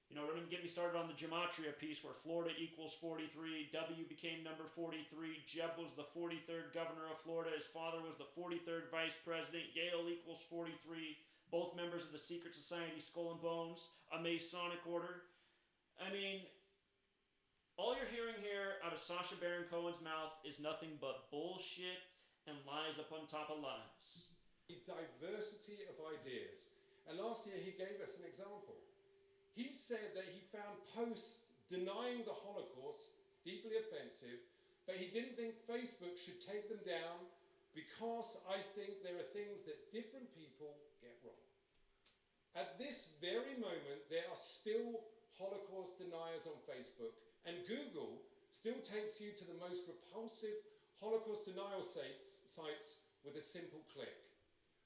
You know, don't even get me started on the gematria piece where Florida equals 43, W became number 43, Jeb was the 43rd governor of Florida, his father was the 43rd vice president, Yale equals 43, both members of the secret society Skull and Bones, a Masonic order. I mean, all you're hearing here out of Sacha Baron Cohen's mouth is nothing but bullshit and lies upon top of lies. The diversity of ideas. And last year he gave us an example. He said that he found posts denying the Holocaust deeply offensive, but he didn't think Facebook should take them down because I think there are things that different people get wrong. At this very moment, there are still Holocaust deniers on Facebook, and Google still takes you to the most repulsive Holocaust denial sites with a simple click.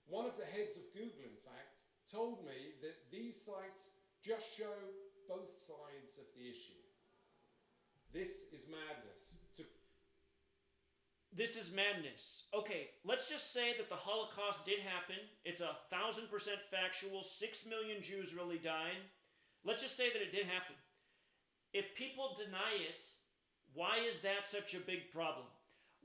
One of the heads of Google, in fact, told me that these sites just show both sides of the issue. This is madness. This is madness. Okay, let's just say that the Holocaust did happen. It's 1,000% factual. 6 million Jews really died. Let's just say that it did happen. If people deny it, why is that such a big problem?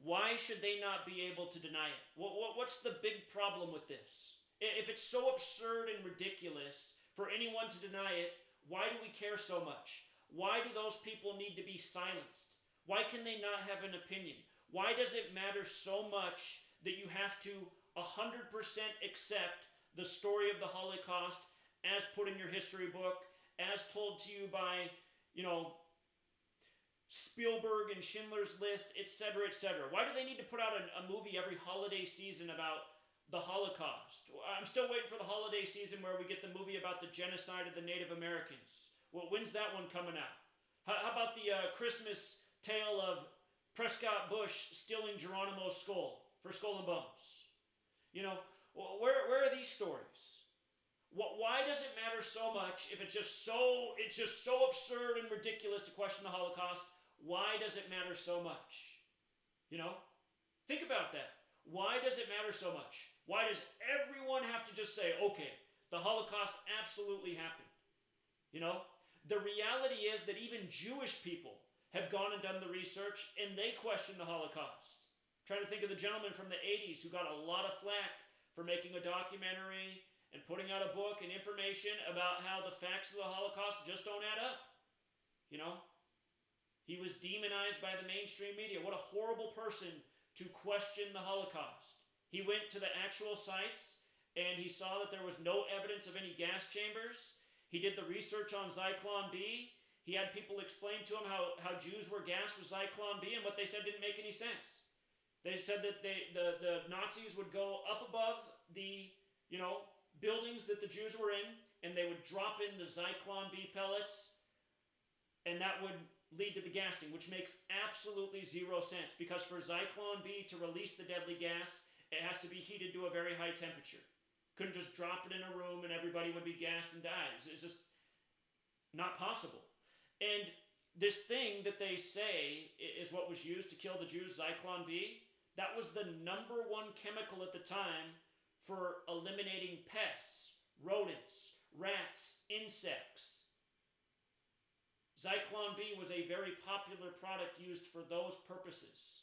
Why should they not be able to deny it? What's the big problem with this? If it's so absurd and ridiculous for anyone to deny it, why do we care so much? Why do those people need to be silenced? Why can they not have an opinion? Why does it matter so much that you have to 100% accept the story of the Holocaust as put in your history book, as told to you by, you know, Spielberg and Schindler's List, etc., etc.? Why do they need to put out a movie every holiday season about the Holocaust? I'm still waiting for the holiday season where we get the movie about the genocide of the Native Americans. Well, when's that one coming out? How about the Christmas tale of Prescott Bush stealing Geronimo's skull for Skull and Bones? You know, where are these stories? Why does it matter so much if it's just so absurd and ridiculous to question the Holocaust? Why does it matter so much? You know? Think about that. Why does it matter so much? Why does everyone have to just say, okay, the Holocaust absolutely happened? You know? The reality is that even Jewish people have gone and done the research and they question the Holocaust. I'm trying to think of the gentleman from the 80s who got a lot of flack for making a documentary and putting out a book and information about how the facts of the Holocaust just don't add up. You know? He was demonized by the mainstream media. What a horrible person to question the Holocaust. He went to the actual sites and he saw that there was no evidence of any gas chambers. He did the research on Zyklon B. He had people explain to him how Jews were gassed with Zyklon B, and what they said didn't make any sense. They said that the Nazis would go up above the, buildings that the Jews were in, and they would drop in the Zyklon B pellets, and that would lead to the gassing, which makes absolutely zero sense, because for Zyklon B to release the deadly gas, it has to be heated to a very high temperature. Couldn't just drop it in a room and everybody would be gassed and die. It's just not possible. And this thing that they say is what was used to kill the Jews, Zyklon B, that was the number one chemical at the time for eliminating pests, rodents, rats, insects. Zyklon B was a very popular product used for those purposes.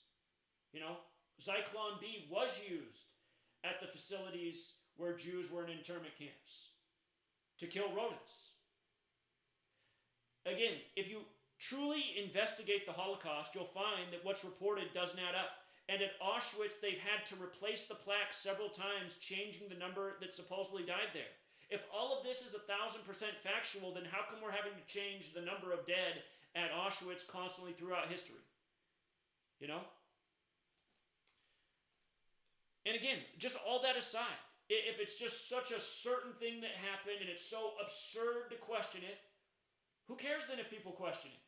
Zyklon B was used at the facilities where Jews were in internment camps to kill rodents. Again, if you truly investigate the Holocaust, you'll find that what's reported doesn't add up. And at Auschwitz, they've had to replace the plaques several times, changing the number that supposedly died there. If all of this is 1,000% factual, then how come we're having to change the number of dead at Auschwitz constantly throughout history? And again, just all that aside, if it's just such a certain thing that happened and it's so absurd to question it, who cares then if people question it?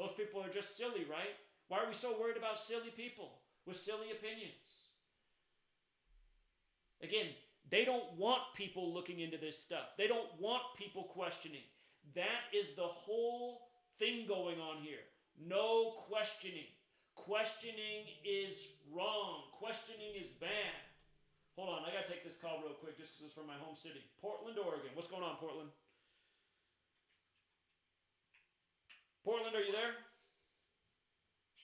Those people are just silly, right? Why are we so worried about silly people with silly opinions? Again, they don't want people looking into this stuff. They don't want people questioning. That is the whole thing going on here. No questioning. Questioning is wrong. Questioning is bad. Hold on, I gotta take this call real quick just because it's from my home city. Portland, Oregon. What's going on, Portland? Portland, are you there?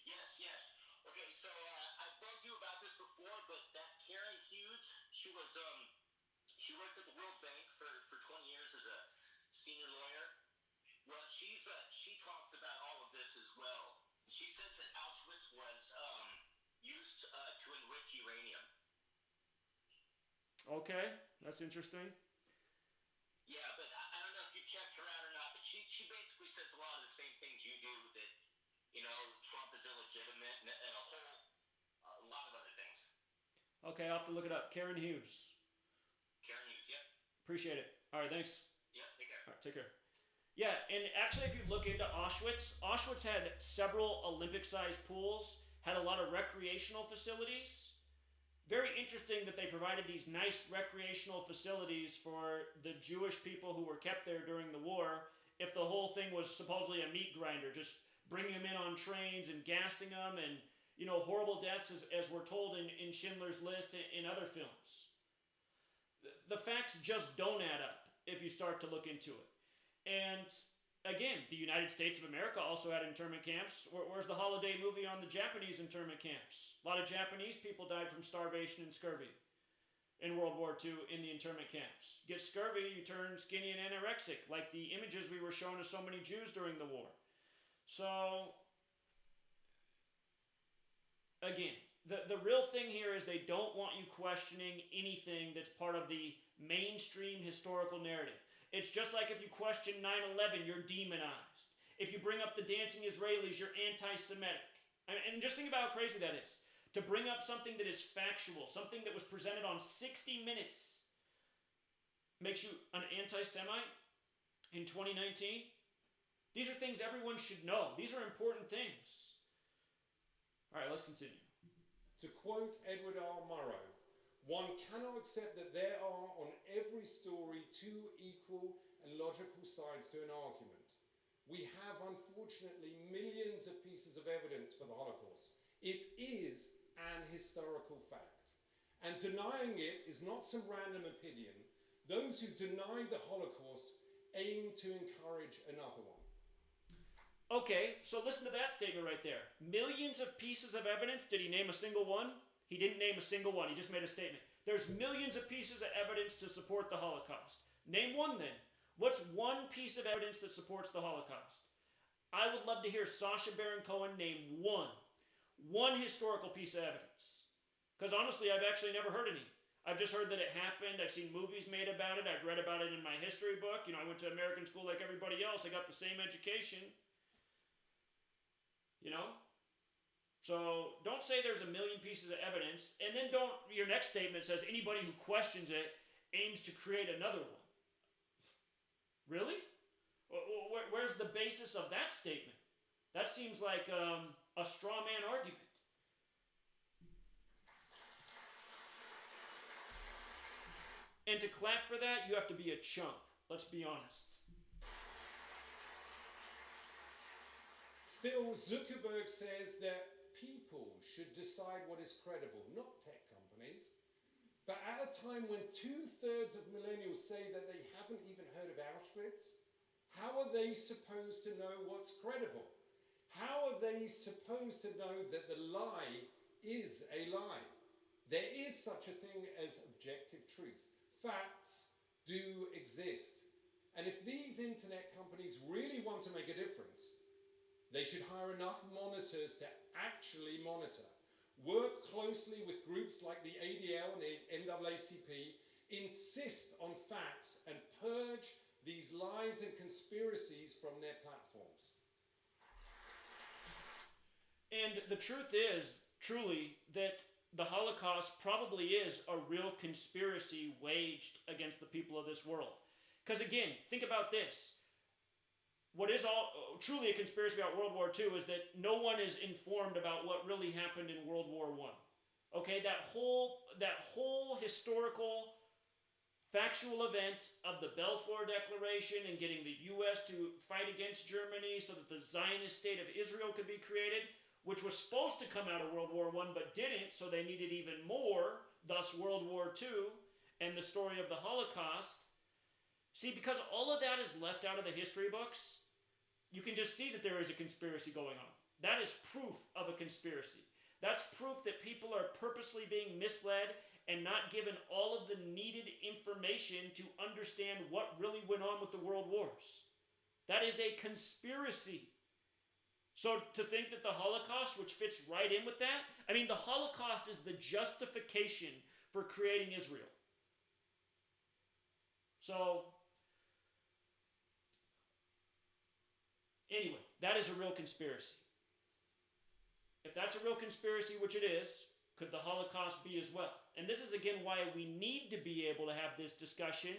Yes. Okay, so I told you about this before, but that Karen Hughes, she worked at the World Bank for 20 years as a senior lawyer. Well, she talks about all of this as well. She says that Auschwitz was used to enrich uranium. Okay, that's interesting. Yeah, but I don't know if you checked her out or not, but she basically says a lot of the same things you do, that, Trump is illegitimate and a lot of other things. Okay, I'll have to look it up. Karen Hughes. Karen Hughes, yep. Appreciate it. All right, thanks. Yep, take care. All right, take care. Yeah, and actually if you look into Auschwitz had several Olympic-sized pools, had a lot of recreational facilities. Very interesting that they provided these nice recreational facilities for the Jewish people who were kept there during the war, if the whole thing was supposedly a meat grinder, just bringing them in on trains and gassing them, and horrible deaths as we're told in Schindler's List and in other films. The facts just don't add up if you start to look into it. And again, the United States of America also had internment camps. Where's the holiday movie on the Japanese internment camps? A lot of Japanese people died from starvation and scurvy in World War II in the internment camps. Get scurvy, you turn skinny and anorexic, like the images we were shown of so many Jews during the war. So, again, the real thing here is they don't want you questioning anything that's part of the mainstream historical narrative. It's just like if you question 9/11, you're demonized. If you bring up the dancing Israelis, you're anti-Semitic. And just think about how crazy that is. To bring up something that is factual, something that was presented on 60 Minutes, makes you an anti-Semite in 2019? These are things everyone should know. These are important things. All right, let's continue. To quote Edward R. Murrow, One cannot accept that there are on every story two equal and logical sides to an argument. We have, unfortunately, millions of pieces of evidence for the Holocaust. It is an historical fact. And denying it is not some random opinion. Those who deny the Holocaust aim to encourage another one. Okay, so listen to that statement right there. Millions of pieces of evidence. Did he name a single one? He didn't name a single one. He just made a statement. There's millions of pieces of evidence to support the Holocaust. Name one then. What's one piece of evidence that supports the Holocaust? I would love to hear Sacha Baron Cohen name one historical piece of evidence. Because honestly, I've actually never heard any. I've just heard that it happened. I've seen movies made about it. I've read about it in my history book. You know, I went to American school like everybody else. I got the same education. You know? So don't say there's a million pieces of evidence, and then your next statement says anybody who questions it aims to create another one. Really? Where's the basis of that statement? That seems like a straw man argument. And to clap for that, you have to be a chump. Let's be honest. Still, Zuckerberg says that people should decide what is credible, not tech companies. But at a time when 2/3 of millennials say that they haven't even heard of Auschwitz, how are they supposed to know what's credible? How are they supposed to know that the lie is a lie? There is such a thing as objective truth. Facts do exist. And if these internet companies really want to make a difference, they should hire enough monitors to actually monitor. Work closely with groups like the ADL and the NAACP, insist on facts, and purge these lies and conspiracies from their platforms. And the truth is, truly, that the Holocaust probably is a real conspiracy waged against the people of this world. Because again, think about this. What is truly a conspiracy about World War II is that no one is informed about what really happened in World War I. Okay, that whole historical, factual event of the Balfour Declaration and getting the U.S. to fight against Germany so that the Zionist state of Israel could be created, which was supposed to come out of World War I but didn't, so they needed even more, thus World War II and the story of the Holocaust. See, because all of that is left out of the history books, you can just see that there is a conspiracy going on. That is proof of a conspiracy. That's proof that people are purposely being misled and not given all of the needed information to understand what really went on with the world wars. That is a conspiracy. So to think that the Holocaust, which fits right in with that, I mean, the Holocaust is the justification for creating Israel. So, anyway, that is a real conspiracy. If that's a real conspiracy, which it is, could the Holocaust be as well? And this is again why we need to be able to have this discussion.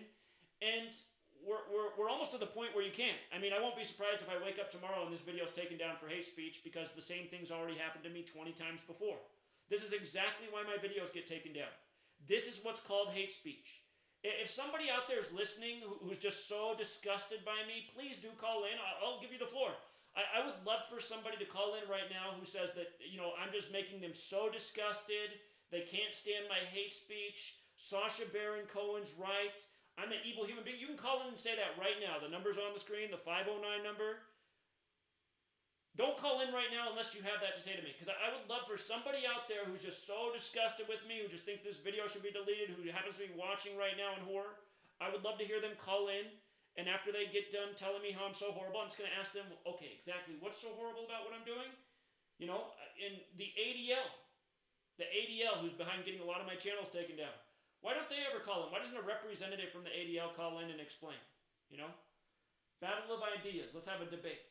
And we're almost to the point where you can't. I mean, I won't be surprised if I wake up tomorrow and this video is taken down for hate speech because the same thing's already happened to me 20 times before. This is exactly why my videos get taken down. This is what's called hate speech. If somebody out there is listening who's just so disgusted by me, please do call in. I'll give you the floor. I would love for somebody to call in right now who says that, you know, I'm just making them so disgusted. They can't stand my hate speech. Sacha Baron Cohen's right. I'm an evil human being. You can call in and say that right now. The number's on the screen, the 509 number. Don't call in right now unless you have that to say to me. Because I would love for somebody out there who's just so disgusted with me, who just thinks this video should be deleted, who happens to be watching right now in horror. I would love to hear them call in. And after they get done telling me how I'm so horrible, I'm just going to ask them, okay, exactly what's so horrible about what I'm doing? You know, in the ADL who's behind getting a lot of my channels taken down. Why don't they ever call in? Why doesn't a representative from the ADL call in and explain? You know? Battle of ideas. Let's have a debate.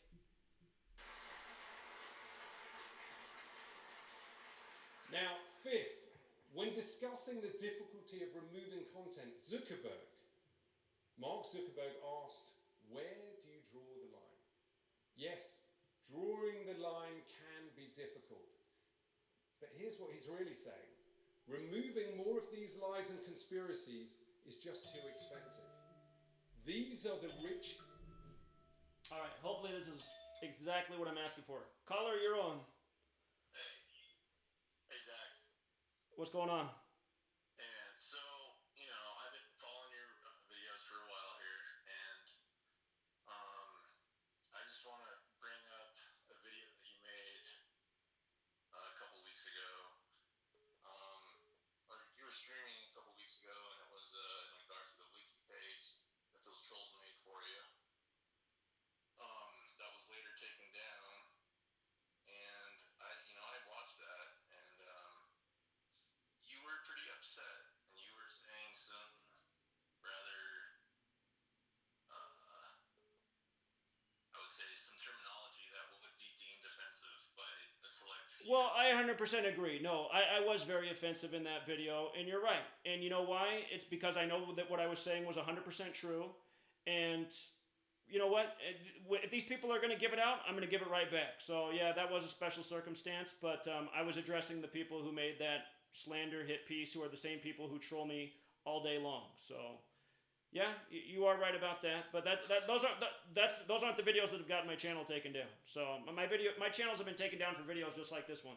Now, fifth, when discussing the difficulty of removing content, Mark Zuckerberg asked, where do you draw the line? Yes, drawing the line can be difficult. But here's what he's really saying. Removing more of these lies and conspiracies is just too expensive. These are the rich. All right, hopefully this is exactly what I'm asking for. Caller, you're on. Hey, Zach. What's going on? Hey, man. So, I've been following your videos for a while here, and um, I just want to bring up a video that you made a couple weeks ago. Um, or you were streaming a couple weeks ago, and it was in regards to the wiki page that those trolls made for you. That was later taken down, and I watched that, and you were pretty upset, and you were saying some rather, I would say, some terminology that would be deemed offensive by a select few. Well, I 100% agree. No, I was very offensive in that video, and you're right. And you know why? It's because I know that what I was saying was 100% true, and you know what? If these people are going to give it out, I'm going to give it right back. So yeah, that was a special circumstance, but I was addressing the people who made that slander hit piece, who are the same people who troll me all day long. So yeah, you are right about that. But those aren't the videos that have gotten my channel taken down. So my channels have been taken down for videos just like this one.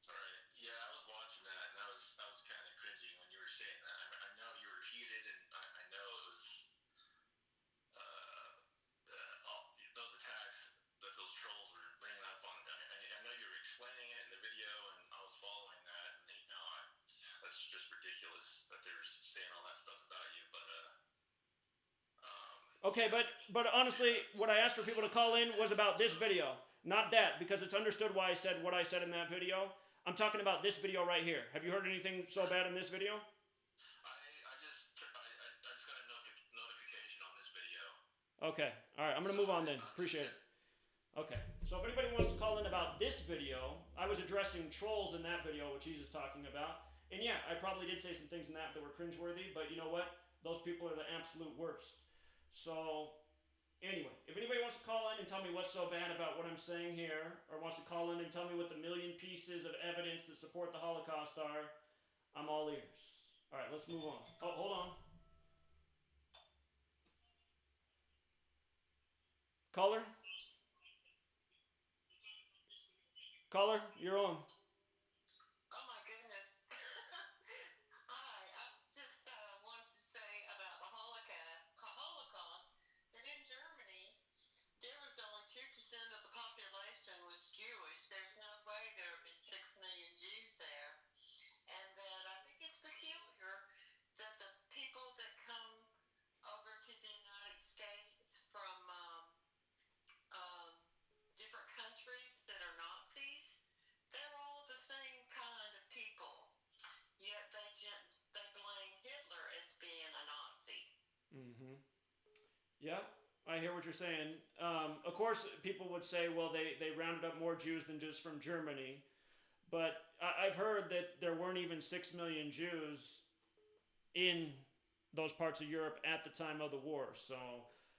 Alright, yeah, I was watching that, and I was kind of cringing when you were saying that. I know you were heated, and I know it was those attacks that those trolls were bringing up on. I know you were explaining it in the video, and I was following that, and that's just ridiculous that they're saying all that stuff about you. But Okay, but honestly, what I asked for people to call in was about this video, not that, because it's understood why I said what I said in that video. I'm talking about this video right here. Have you heard anything so bad in this video? I just got a notification on this video. Okay, all right, I'm gonna move on then. Appreciate it. Okay, so if anybody wants to call in about this video, I was addressing trolls in that video, which he's talking about. And yeah, I probably did say some things in that were cringeworthy, but you know what? Those people are the absolute worst. So, anyway, if anybody wants to call in and tell me what's so bad about what I'm saying here, or wants to call in and tell me what the million pieces of evidence that support the Holocaust are, I'm all ears. All right, let's move on. Oh, hold on. Caller? Caller, you're on. Oh my goodness. Hi, I just wanted to say about the Holocaust that in Germany there was only 2% of the population was Jewish. There's no way there have been 6 million Jews there. And that I think it's peculiar that the people that come over to the United States from um, different countries that are Nazis, they're all the same kind of people. Yet they blame Hitler as being a Nazi. Mm-hmm. Yeah, I hear what you're saying. Of course, people would say, well, they rounded up more Jews than just from Germany. But I've heard that there weren't even 6 million Jews in those parts of Europe at the time of the war. So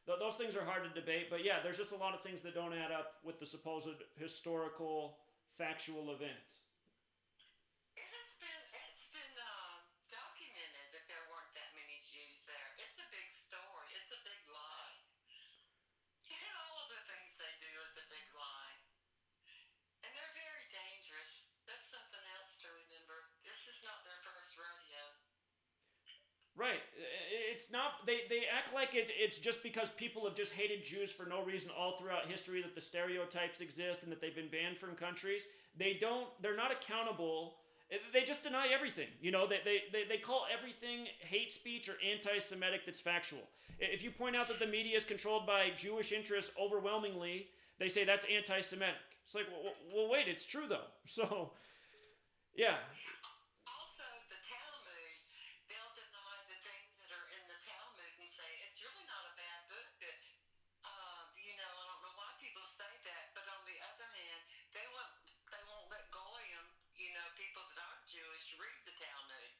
those things are hard to debate. But yeah, there's just a lot of things that don't add up with the supposed historical, factual event. It's been documented that there weren't that many Jews there. It's a big story. It's a big lie. And all of the things they do is a big lie. And they're very dangerous. That's something else to remember. This is not their first rodeo. Right. It's not. They act like it's just because people have just hated Jews for no reason all throughout history that the stereotypes exist and that they've been banned from countries. They're not accountable. They just deny everything. You know, they call everything hate speech or anti-Semitic that's factual. If you point out that the media is controlled by Jewish interests overwhelmingly, they say that's anti-Semitic. It's like, well, wait, it's true though. So, yeah. Also, the Talmud, they'll deny the things that are in the Talmud and say it's really not a bad book. That I don't know why people say that, but on the other hand, they won't let goyim, people that aren't Jewish, read the Talmud.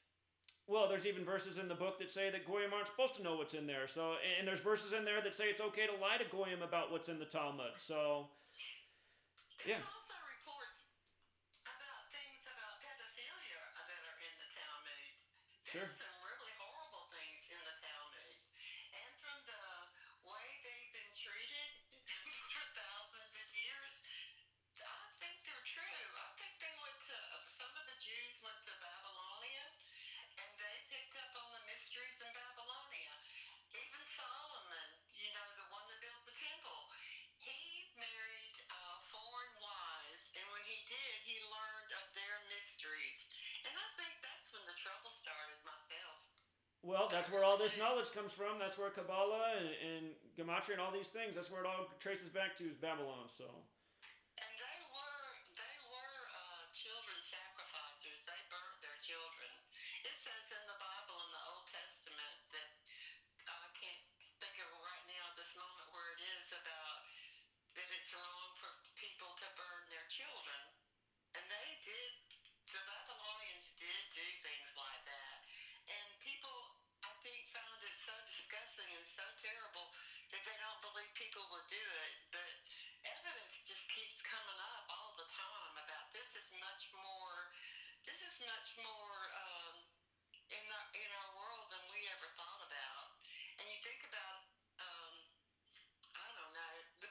Well, there's even verses in the book that say that goyim aren't supposed to know what's in there. So, and there's verses in there that say it's okay to lie to goyim about what's in the Talmud. So, yeah. There's also reports about things about pedophilia that are in Sure. There's some really horrible things in the Talmud. And from the way they've been treated for thousands of years, I think they're true. I think they went to, some of the Jews went to Babylonia and they picked up on the mysteries in Babylonia. Even Solomon, you know, the one that built the temple, he married foreign wives, and when he did, he learned of their mysteries. And I think that's when the trouble started myself. Well, that's where all this knowledge comes from. That's where Kabbalah and Gematria and all these things, that's where it all traces back to, is Babylon. So. And they were children sacrificers. They burnt their children. It says in the Bible in the Old Testament that I can't think of it right now at this moment where it is about that it's wrong for people to burn their children. And they did, the Babylonians did do things like that. And people, I think, found it so disgusting and so terrible that they don't believe people would do it. But evidence just keeps coming up all the time about this is much more in our world than we ever thought about. And you think about, I don't know, the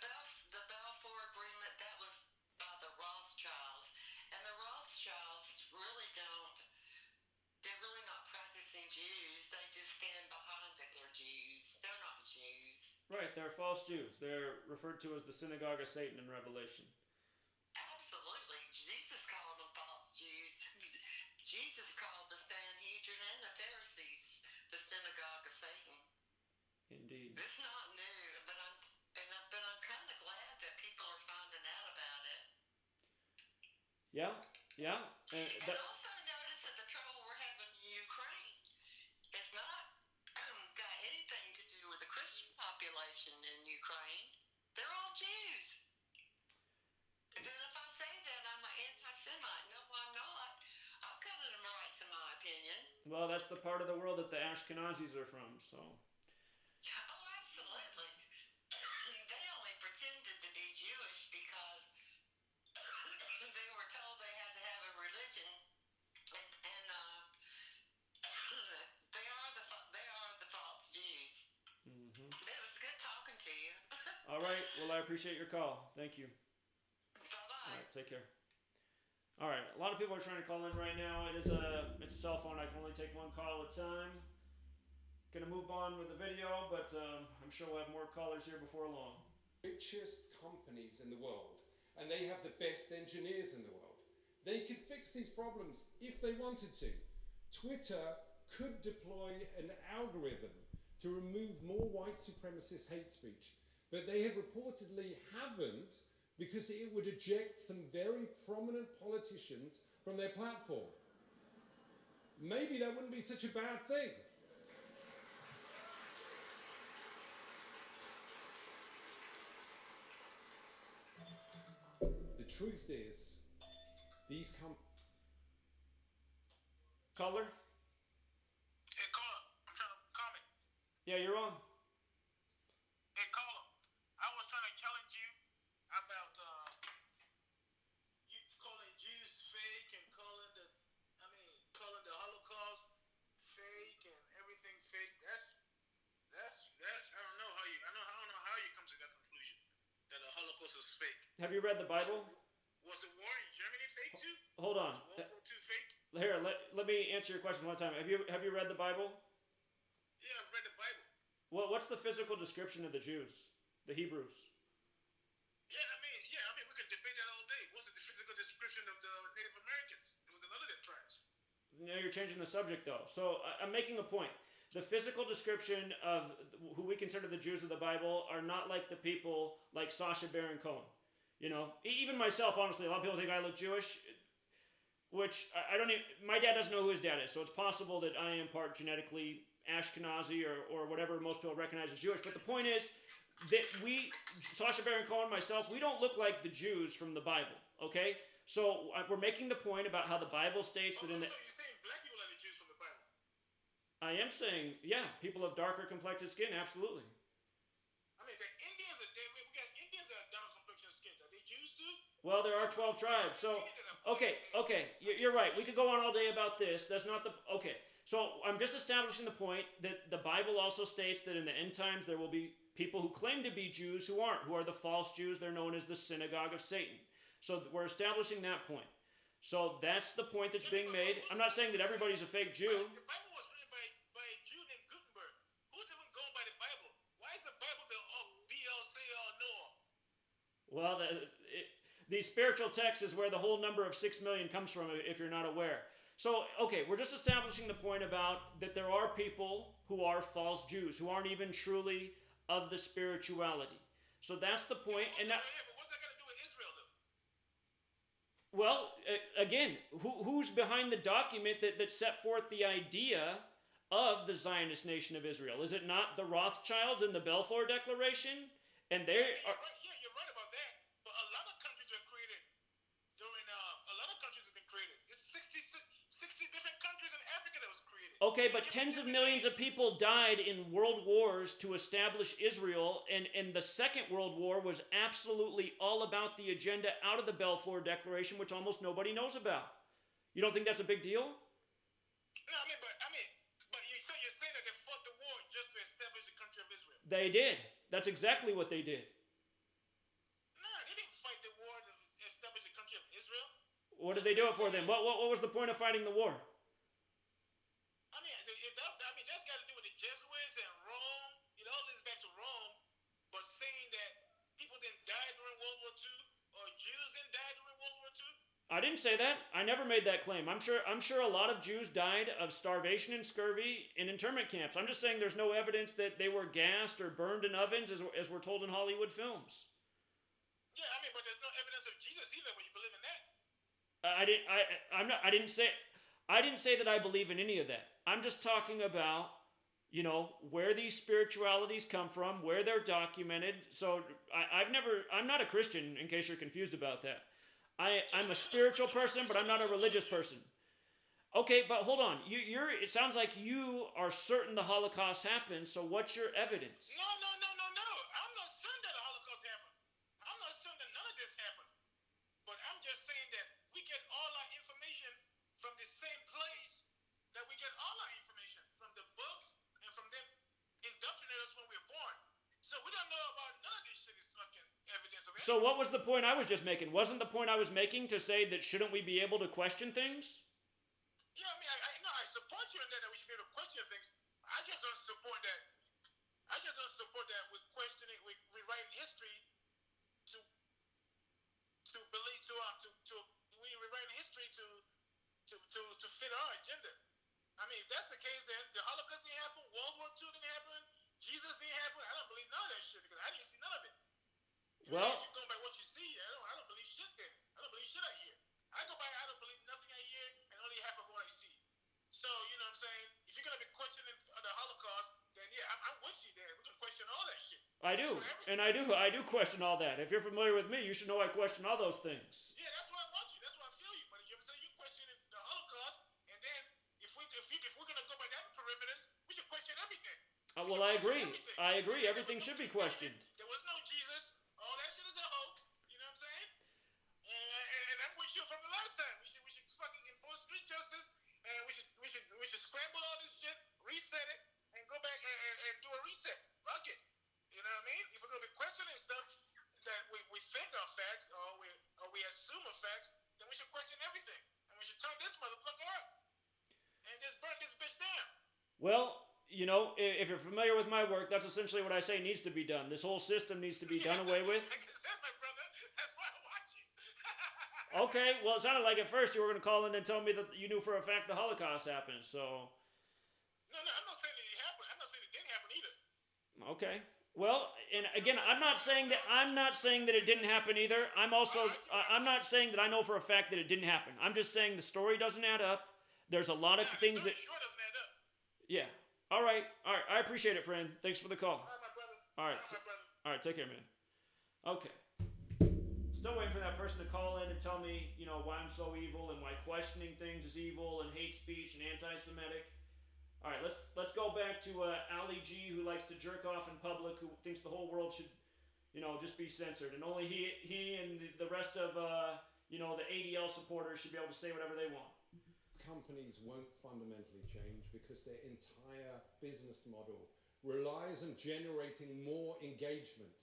Balfour Agreement, that was by the Rothschilds. And the Rothschilds really they're really not practicing Jews. They just stand behind that they're Jews. They're not Jews. Right, they're false Jews. They're referred to as the synagogue of Satan in Revelation. Absolutely. Jesus called them false Jews. Jesus called the Sanhedrin and the Pharisees the synagogue of Satan. Indeed. It's not new, but I'm kind of glad that people are finding out about it. Yeah. And also notice that the trouble we're having in Ukraine is not got anything to do with the Christian population in Ukraine. They're all Jews. And then if I say that, I'm an anti-Semite. No, I'm not. I've got a right to my opinion. Well, that's the part of the world that the Ashkenazis are from, so. Oh, absolutely. They only pretended to be Jewish because they were told they had to have a religion, and they are the false Jews. Mm-hmm. It was good talking to you. All right. Well, I appreciate your call. Thank you. Bye-bye. All right. Take care. All right. A lot of people are trying to call in right now. It's a cell phone. I can only take one call at a time. Gonna move on with the video, but I'm sure we'll have more callers here before long. Richest companies in the world, and they have the best engineers in the world. They could fix these problems if they wanted to. Twitter could deploy an algorithm to remove more white supremacist hate speech, but they have reportedly haven't, because it would eject some very prominent politicians from their platform. Maybe that wouldn't be such a bad thing. The truth is, these Caller? Hey, caller, I'm trying to comment. Yeah, you're on. Hey, caller, I was trying to challenge you about you calling Jews fake and calling the Holocaust fake and everything fake. That's I don't know how you come to that conclusion that the Holocaust is fake. Have you read the Bible? Was the war in Germany fake too? Hold on. Was World War II fake? Here, let me answer your question one time. Have you read the Bible? Yeah, I've read the Bible. What's the physical description of the Jews, the Hebrews? Yeah, I mean, we could debate that all day. What's the physical description of the Native Americans? It was another their tribes. No, you're changing the subject though. So I'm making a point. The physical description of who we consider the Jews of the Bible are not like the people like Sacha Baron Cohen. You know, even myself, honestly, a lot of people think I look Jewish, which I don't even, my dad doesn't know who his dad is, so it's possible that I am part genetically Ashkenazi or whatever most people recognize as Jewish. But the point is that Sacha Baron Cohen, myself, we don't look like the Jews from the Bible, okay? So we're making the point about how the Bible states that in the... So you're saying black people are the Jews from the Bible? I am saying, yeah, people of darker complected skin, absolutely. I mean, the Indians are dead. We got Indians that are dark complexion skins. Are they Jews too? Well, there are 12 tribes, so... Okay, you're right. We could go on all day about this. That's not the... Okay, So I'm just establishing the point that the Bible also states that in the end times there will be people who claim to be Jews who aren't, who are the false Jews. They're known as the synagogue of Satan. So we're establishing that point. So that's the point that's being made. I'm not saying that everybody's a fake Jew. The Bible was written by a Jew named Gutenberg. Who's even going by the Bible? Why is the Bible the be-all, say-all, know-all? Well, the spiritual text is where the whole number of 6 million comes from, if you're not aware. So, okay, we're just establishing the point about that there are people who are false Jews, who aren't even truly of the spirituality. So that's the point. But what's that got to do with Israel, though? Well, again, who's behind the document that set forth the idea of the Zionist nation of Israel? Is it not the Rothschilds in the Balfour Declaration? And they are... You're right about that. But a lot of countries were created during... a lot of countries have been created. It's 60 different countries in Africa that was created. Okay, but tens of millions of people died in world wars to establish Israel, and the Second World War was absolutely all about the agenda out of the Balfour Declaration, which almost nobody knows about. You don't think that's a big deal? No, but you're saying that they fought the war just to establish the country of Israel. They did. That's exactly what they did. No, they didn't fight the war to establish the country of Israel. What did they do it for then? What was the point of fighting the war? That's got to do with the Jesuits and Rome. It all leads back to Rome. But saying that people didn't die during World War II or Jews didn't die during World War II. I didn't say that. I never made that claim. I'm sure a lot of Jews died of starvation and scurvy in internment camps. I'm just saying there's no evidence that they were gassed or burned in ovens as we're told in Hollywood films. Yeah, but there's no evidence of Jesus either when you believe in that. I didn't say that I believe in any of that. I'm just talking about, where these spiritualities come from, where they're documented. So I'm not a Christian, in case you're confused about that. I'm a spiritual person, but I'm not a religious person. Okay, but hold on. It sounds like you are certain the Holocaust happened, so what's your evidence? No. I'm not certain that the Holocaust happened. I'm not certain that none of this happened. But I'm just saying that we get all our information from the same place that we get all our information, from the books and from them indoctrinating us when we were born. So we don't know about none of this shit is fucking evidence of anything. So what was the point I was just making? Wasn't the point I was making to say that shouldn't we be able to question things? Yeah, I support you in that we should be able to question things. I just don't support that. We're questioning, we're rewriting history to believe we're rewriting history to fit our agenda. If that's the case, then the Holocaust didn't happen, World War II didn't happen, Jesus didn't happen. I don't believe none of that shit because I didn't see none of it. If you're going by what you see, I don't believe shit then. I don't believe shit I hear. I don't believe nothing I hear and only half of what I see. So, you know what I'm saying? If you're going to be questioning the Holocaust, then yeah, I'm with you there. We're going to question all that shit. I do. And I do question all that. If you're familiar with me, you should know I question all those things. Yeah, that's why I want you. That's why I feel you. But you know what I'm saying? You're questioning the Holocaust, and then if we're going to go by that perimeters, we should question everything. Well, I agree. I agree. Everything should be questioned. There was no Jesus. All that shit is a hoax. You know what I'm saying? And I'm with you from the last time. We should fucking enforce street justice, and we should scramble all this shit, reset it, and go back and do a reset. Fuck it. You know what I mean? If we're gonna be questioning stuff that we think are facts or we assume are facts, then we should question everything, and we should turn this motherfucker up and just burn this bitch down. Well, if you're familiar with my work, that's essentially what I say needs to be done. This whole system needs to be done away with. Like I said, my brother, that's why I watch you. Okay, well, it sounded like at first you were going to call in and tell me that you knew for a fact the Holocaust happened, so... No, I'm not saying it happened. I'm not saying it didn't happen either. Okay. Well, and again, I'm not saying that it didn't happen either. I'm not saying that I know for a fact that it didn't happen. I'm just saying the story doesn't add up. There's a lot of things that... Sure doesn't add up. Yeah. All right. I appreciate it, friend. Thanks for the call. All right, my brother. All right. All right, take care, man. Okay. Still waiting for that person to call in and tell me, why I'm so evil and why questioning things is evil and hate speech and anti-Semitic. All right, let's go back to Ali G, who likes to jerk off in public, who thinks the whole world should, just be censored, and only he and the rest of, the ADL supporters should be able to say whatever they want. companies won't fundamentally change because their entire business model relies on generating more engagement,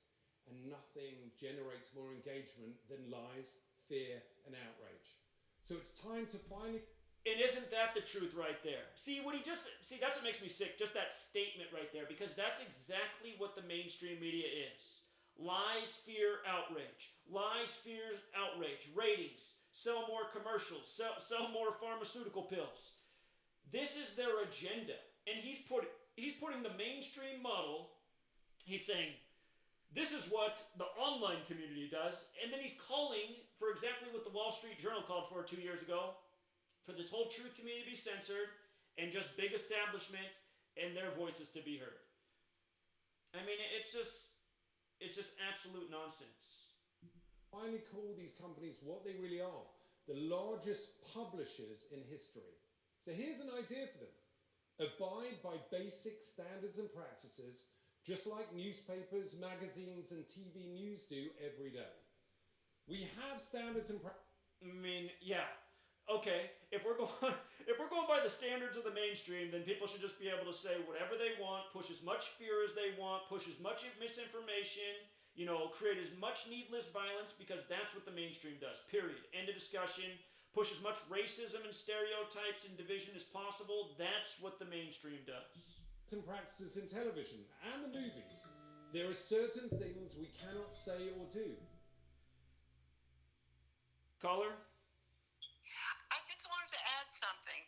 and nothing generates more engagement than lies, fear, and outrage. So it's time to finally... And isn't that the truth right there? See, that's what makes me sick, just that statement right there, because that's exactly what the mainstream media is. Lies, fear, outrage. Lies, fear, outrage. Ratings. Sell more commercials. Sell more pharmaceutical pills. This is their agenda. And he's putting the mainstream model, he's saying, this is what the online community does, and then he's calling for exactly what the Wall Street Journal called for 2 years ago, for this whole truth community to be censored, and just big establishment and their voices to be heard. I mean, it's just absolute nonsense. Finally call these companies what they really are, the largest publishers in history. So here's an idea for them. Abide by basic standards and practices, just like newspapers, magazines, and TV news do every day. We have standards and I mean, yeah. Okay, if we're going by the standards of the mainstream, then people should just be able to say whatever they want, push as much fear as they want, push as much misinformation, create as much needless violence, because that's what the mainstream does, period. End of discussion. Push as much racism and stereotypes and division as possible. That's what the mainstream does. And practices in television and the movies. There are certain things we cannot say or do. Caller? I just wanted to add something.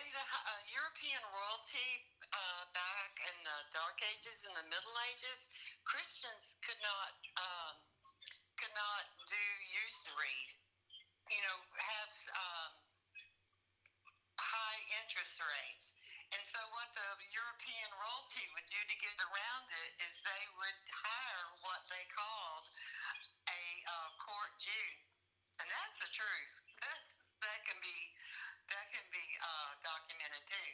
In the European royalty back in the Dark Ages and the Middle Ages, Christians could not do usury. Have high interest rates. And so what the European royalty would do to get around it is they would hire what they called a court Jew. And that's the truth. That can be documented too.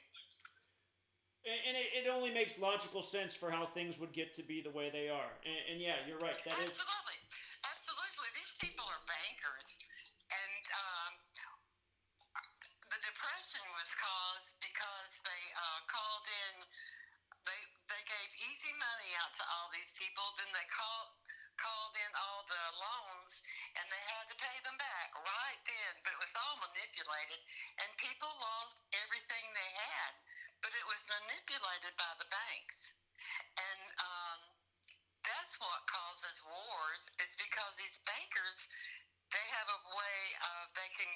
And it only makes logical sense for how things would get to be the way they are. And yeah, you're right. That is... Absolutely. These people are bankers. And the Depression was caused because they called in, they gave easy money out to all these people, then they called in all the loans, and they had to pay them back right then, but it was all manipulated, and people lost everything they had, but it was manipulated by the banks. And that's what causes wars, is because these bankers, they have a way of, they can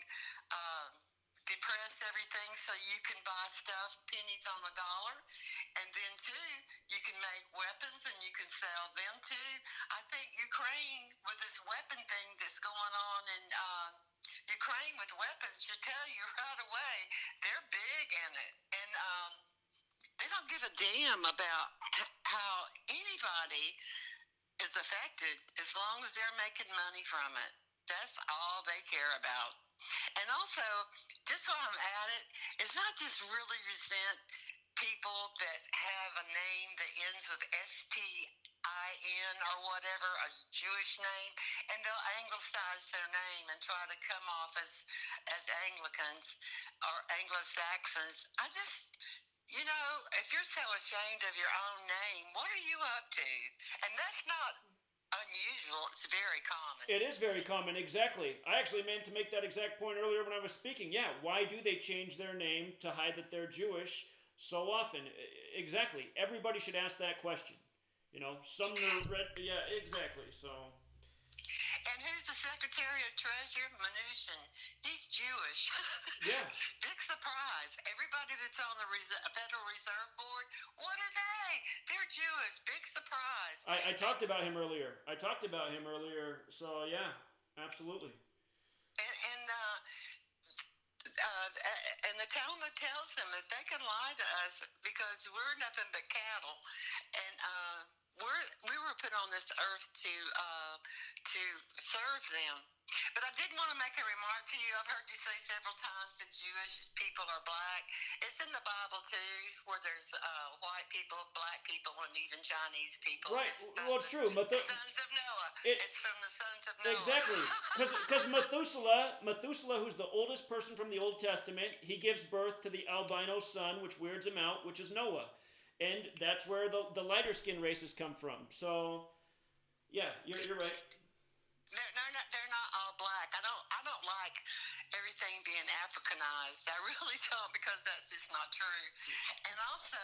depress everything so you can buy stuff pennies on the dollar, and then too you can make weapons and you can sell them too. I think Ukraine, with this weapon thing that's going on in Ukraine with weapons, should tell you right away they're big in it, and they don't give a damn about how anybody is affected as long as they're making money from it. That's all they care about. And also, just while I'm at it, it's not just really resent people that have a name that ends with STIN or whatever, a Jewish name, and they'll anglicize their name and try to come off as Anglicans or Anglo-Saxons. If you're so ashamed of your own name, what are you up to? And that's not unusual. It's very common. It is very common, exactly. I actually meant to make that exact point earlier when I was speaking. Yeah, why do they change their name to hide that they're Jewish so often? Exactly. Everybody should ask that question. Sumner read... Yeah, exactly, so... And who's the Secretary of Treasury? Mnuchin. He's Jewish. Yeah. Big surprise. Everybody that's on the Federal Reserve Board, what are they? They're Jewish. Big surprise. I talked about him earlier. So yeah, absolutely. And the Talmud tells them that they can lie to us because we're nothing but cattle. And we were put on this earth to serve them. But I did want to make a remark to you. I've heard you say several times that Jewish people are black. It's in the Bible too, where there's white people, black people, and even Chinese people. Right. Well, it's true. The sons of Noah. It's from the sons of Noah. Exactly. Because Methuselah, who's the oldest person from the Old Testament, he gives birth to the albino son, which weirds him out, which is Noah. And that's where the lighter skin races come from. So, yeah, you're right. They're not all black. I don't like everything being Africanized. I really don't, because that's just not true. And also,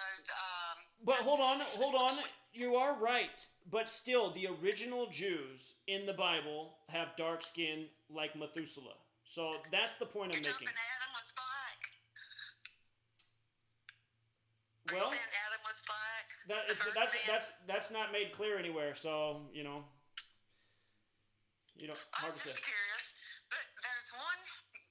but hold on. You are right. But still, the original Jews in the Bible have dark skin like Methuselah. So that's the point I'm making. Adam was black. Well, Adam was black. That's not made clear anywhere. So hard to say. I'm just curious. But there's one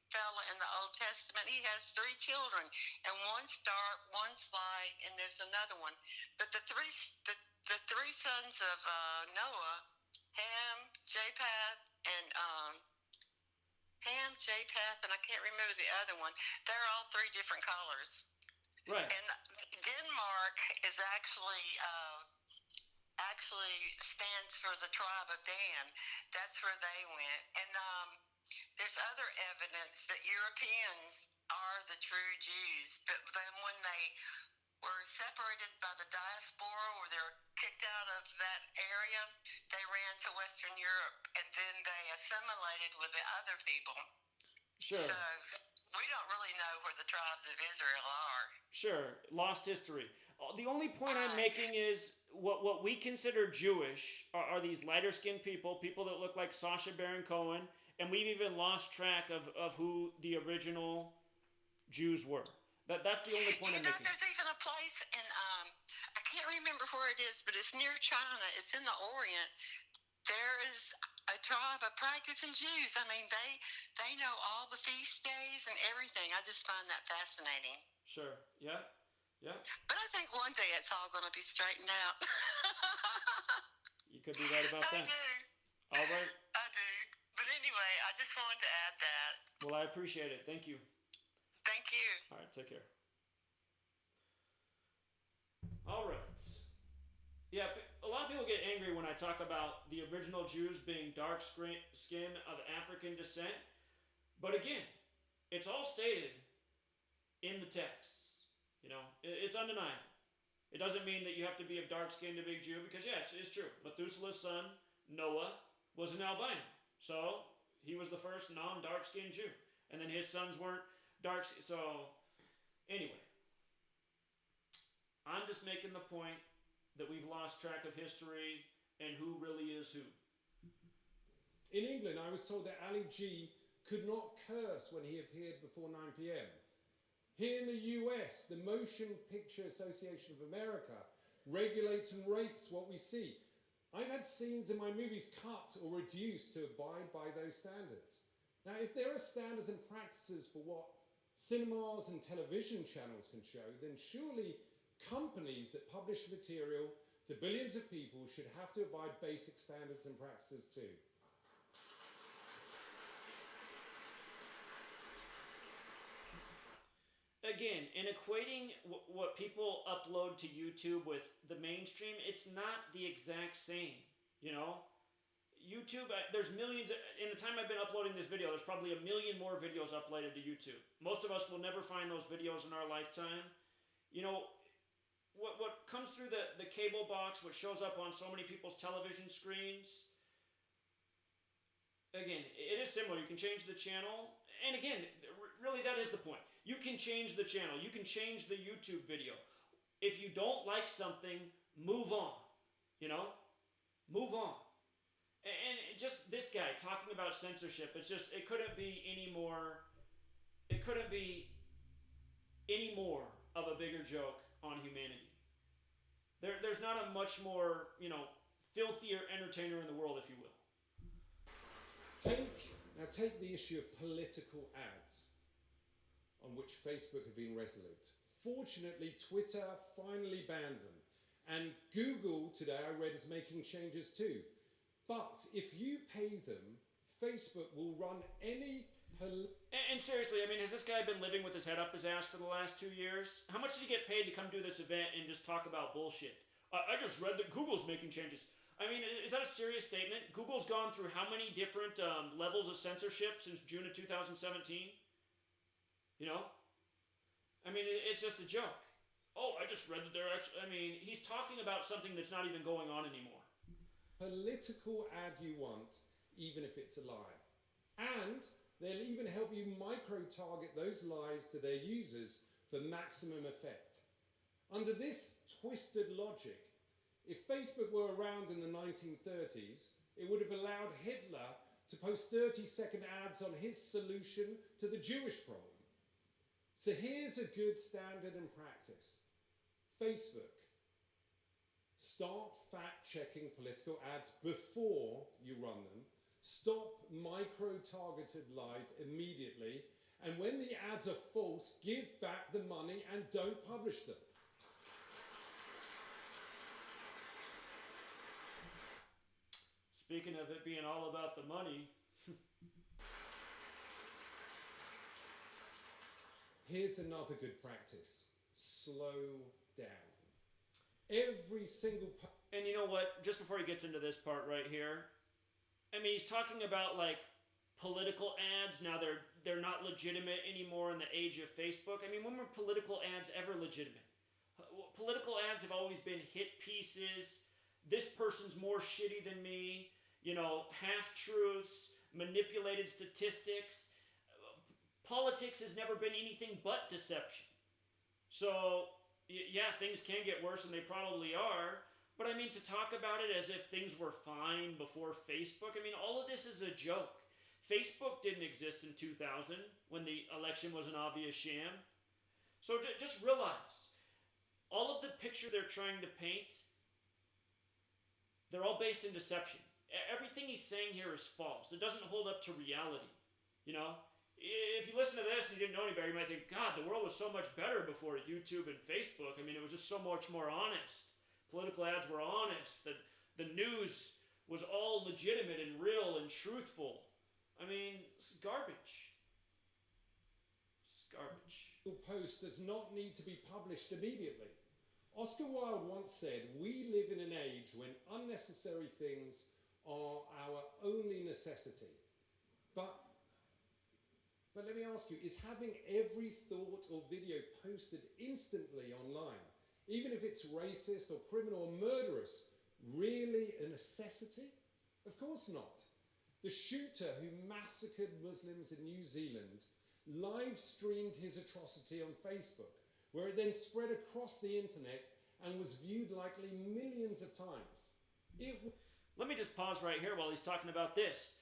fella in the Old Testament. He has 3 children, and one's dark, one's light, and there's another one. But the three sons of Noah, Ham, Japheth, and and I can't remember the other one. They're all 3 different colors. Right. And Denmark is actually stands for the tribe of Dan. That's where they went. And there's other evidence that Europeans are the true Jews. But then when they were separated by the diaspora, or they were kicked out of that area, they ran to Western Europe, and then they assimilated with the other people. Sure. So we don't really know where the tribes of Israel are. Sure. Lost history. The only point I'm making is what we consider Jewish are these lighter-skinned people that look like Sacha Baron Cohen, and we've even lost track of who the original Jews were. That's the only point I'm making. There's even a place in, I can't remember where it is, but it's near China. It's in the Orient. There is a tribe of practicing Jews. I mean, they know all the feast days and everything. I just find that fascinating. Sure. Yeah. Yeah. But I think one day it's all going to be straightened out. You could be right about that. I do. All right. I do. But anyway, I just wanted to add that. Well, I appreciate it. Thank you. Thank you. All right. Take care. All right. Yeah, a lot of people get angry when I talk about the original Jews being dark skin of African descent. But again, it's all stated in the texts. It's undeniable. It doesn't mean that you have to be of dark skin to be a Jew, because yes, it's true. Methuselah's son, Noah, was an albino. So he was the first non-dark skinned Jew. And then his sons weren't dark. So anyway, I'm just making the point that we've lost track of history and who really is who. In England, I was told that Ali G could not curse when he appeared before 9 p.m. Here in the US, the Motion Picture Association of America regulates and rates what we see. I've had scenes in my movies cut or reduced to abide by those standards. Now, if there are standards and practices for what cinemas and television channels can show, then surely companies that publish material to billions of people should have to abide basic standards and practices too. Again, in equating what people upload to YouTube with the mainstream, it's not the exact same, YouTube, there's millions, in the time I've been uploading this video, there's probably 1 million more videos uploaded to YouTube. Most of us will never find those videos in our lifetime. What comes through the cable box, what shows up on so many people's television screens, again, it is similar. You can change the channel, and again, really that is the point. You can change the channel. You can change the YouTube video. If you don't like something, move on. Move on. And just this guy talking about censorship, it couldn't be any more of a bigger joke on humanity. There's not a much more, filthier entertainer in the world, if you will. Take the issue of political ads, on which Facebook have been resolute. Fortunately, Twitter finally banned them. And Google today, I read, is making changes too. But if you pay them, Facebook will run any... And seriously, I mean, has this guy been living with his head up his ass for the last 2 years? How much did he get paid to come do this event and just talk about bullshit? I just read that Google's making changes. I mean, is that a serious statement? Google's gone through how many different levels of censorship since June of 2017? You know? I mean, it's just a joke. Oh, I just read that they're actually... I mean, he's talking about something that's not even going on anymore. Political ad you want, even if it's a lie. And they'll even help you micro-target those lies to their users for maximum effect. Under this twisted logic, if Facebook were around in the 1930s, it would have allowed Hitler to post 30-second ads on his solution to the Jewish problem. So here's a good standard and practice. Facebook, start fact-checking political ads before you run them. Stop micro-targeted lies immediately. And when the ads are false, give back the money and don't publish them. Speaking of it being all about the money... Here's another good practice. Slow down. Every single... And you know what? Just before he gets into this part right here, I mean, he's talking about, like, political ads. Now they're not legitimate anymore in the age of Facebook. I mean, when were political ads ever legitimate? Political ads have always been hit pieces. This person's more shitty than me. You know, half-truths, manipulated statistics. Politics has never been anything but deception. So, yeah, things can get worse, and they probably are. But I mean, to talk about it as if things were fine before Facebook, I mean, all of this is a joke. Facebook didn't exist in 2000 when the election was an obvious sham. So just realize, all of the picture they're trying to paint, they're all based in deception. Everything he's saying here is false. It doesn't hold up to reality, you know? If you listen to this and you didn't know any better, you might think, God, the world was so much better before YouTube and Facebook. I mean, it was just so much more honest. Political ads were honest. The news was all legitimate and real and truthful. I mean, this is garbage. It's garbage. Post does not need to be published immediately. Oscar Wilde once said, "We live in an age when unnecessary things are our only necessity." But let me ask you, is having every thought or video posted instantly online, even if it's racist or criminal or murderous, really a necessity? Of course not. The shooter who massacred Muslims in New Zealand live-streamed his atrocity on Facebook, where it then spread across the internet and was viewed likely millions of times. Let me just pause right here while he's talking about this.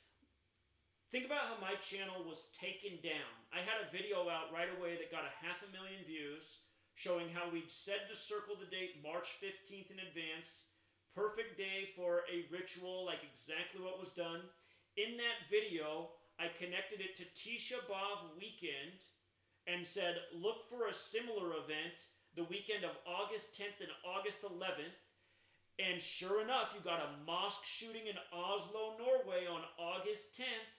Think about how my channel was taken down. I had a video out right away that got 500,000 views, showing how we'd said to circle the date March 15th in advance. Perfect day for a ritual, like exactly what was done. In that video, I connected it to Tisha B'Av weekend and said, look for a similar event the weekend of August 10th and August 11th. And sure enough, you got a mosque shooting in Oslo, Norway on August 10th.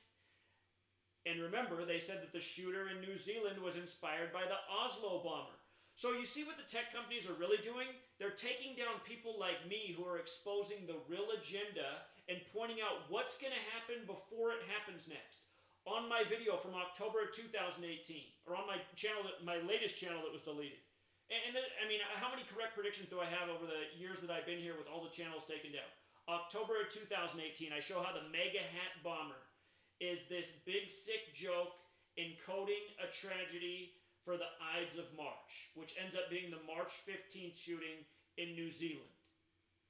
And remember, they said that the shooter in New Zealand was inspired by the Oslo bomber. So you see what the tech companies are really doing? They're taking down people like me who are exposing the real agenda and pointing out what's going to happen before it happens next. On my video from October of 2018, or on my channel, my latest channel that was deleted. And I mean, how many correct predictions do I have over the years that I've been here with all the channels taken down? October of 2018, I show how the Mega Hat Bomber is this big sick joke encoding a tragedy for the Ides of March, which ends up being the March 15th shooting in New Zealand.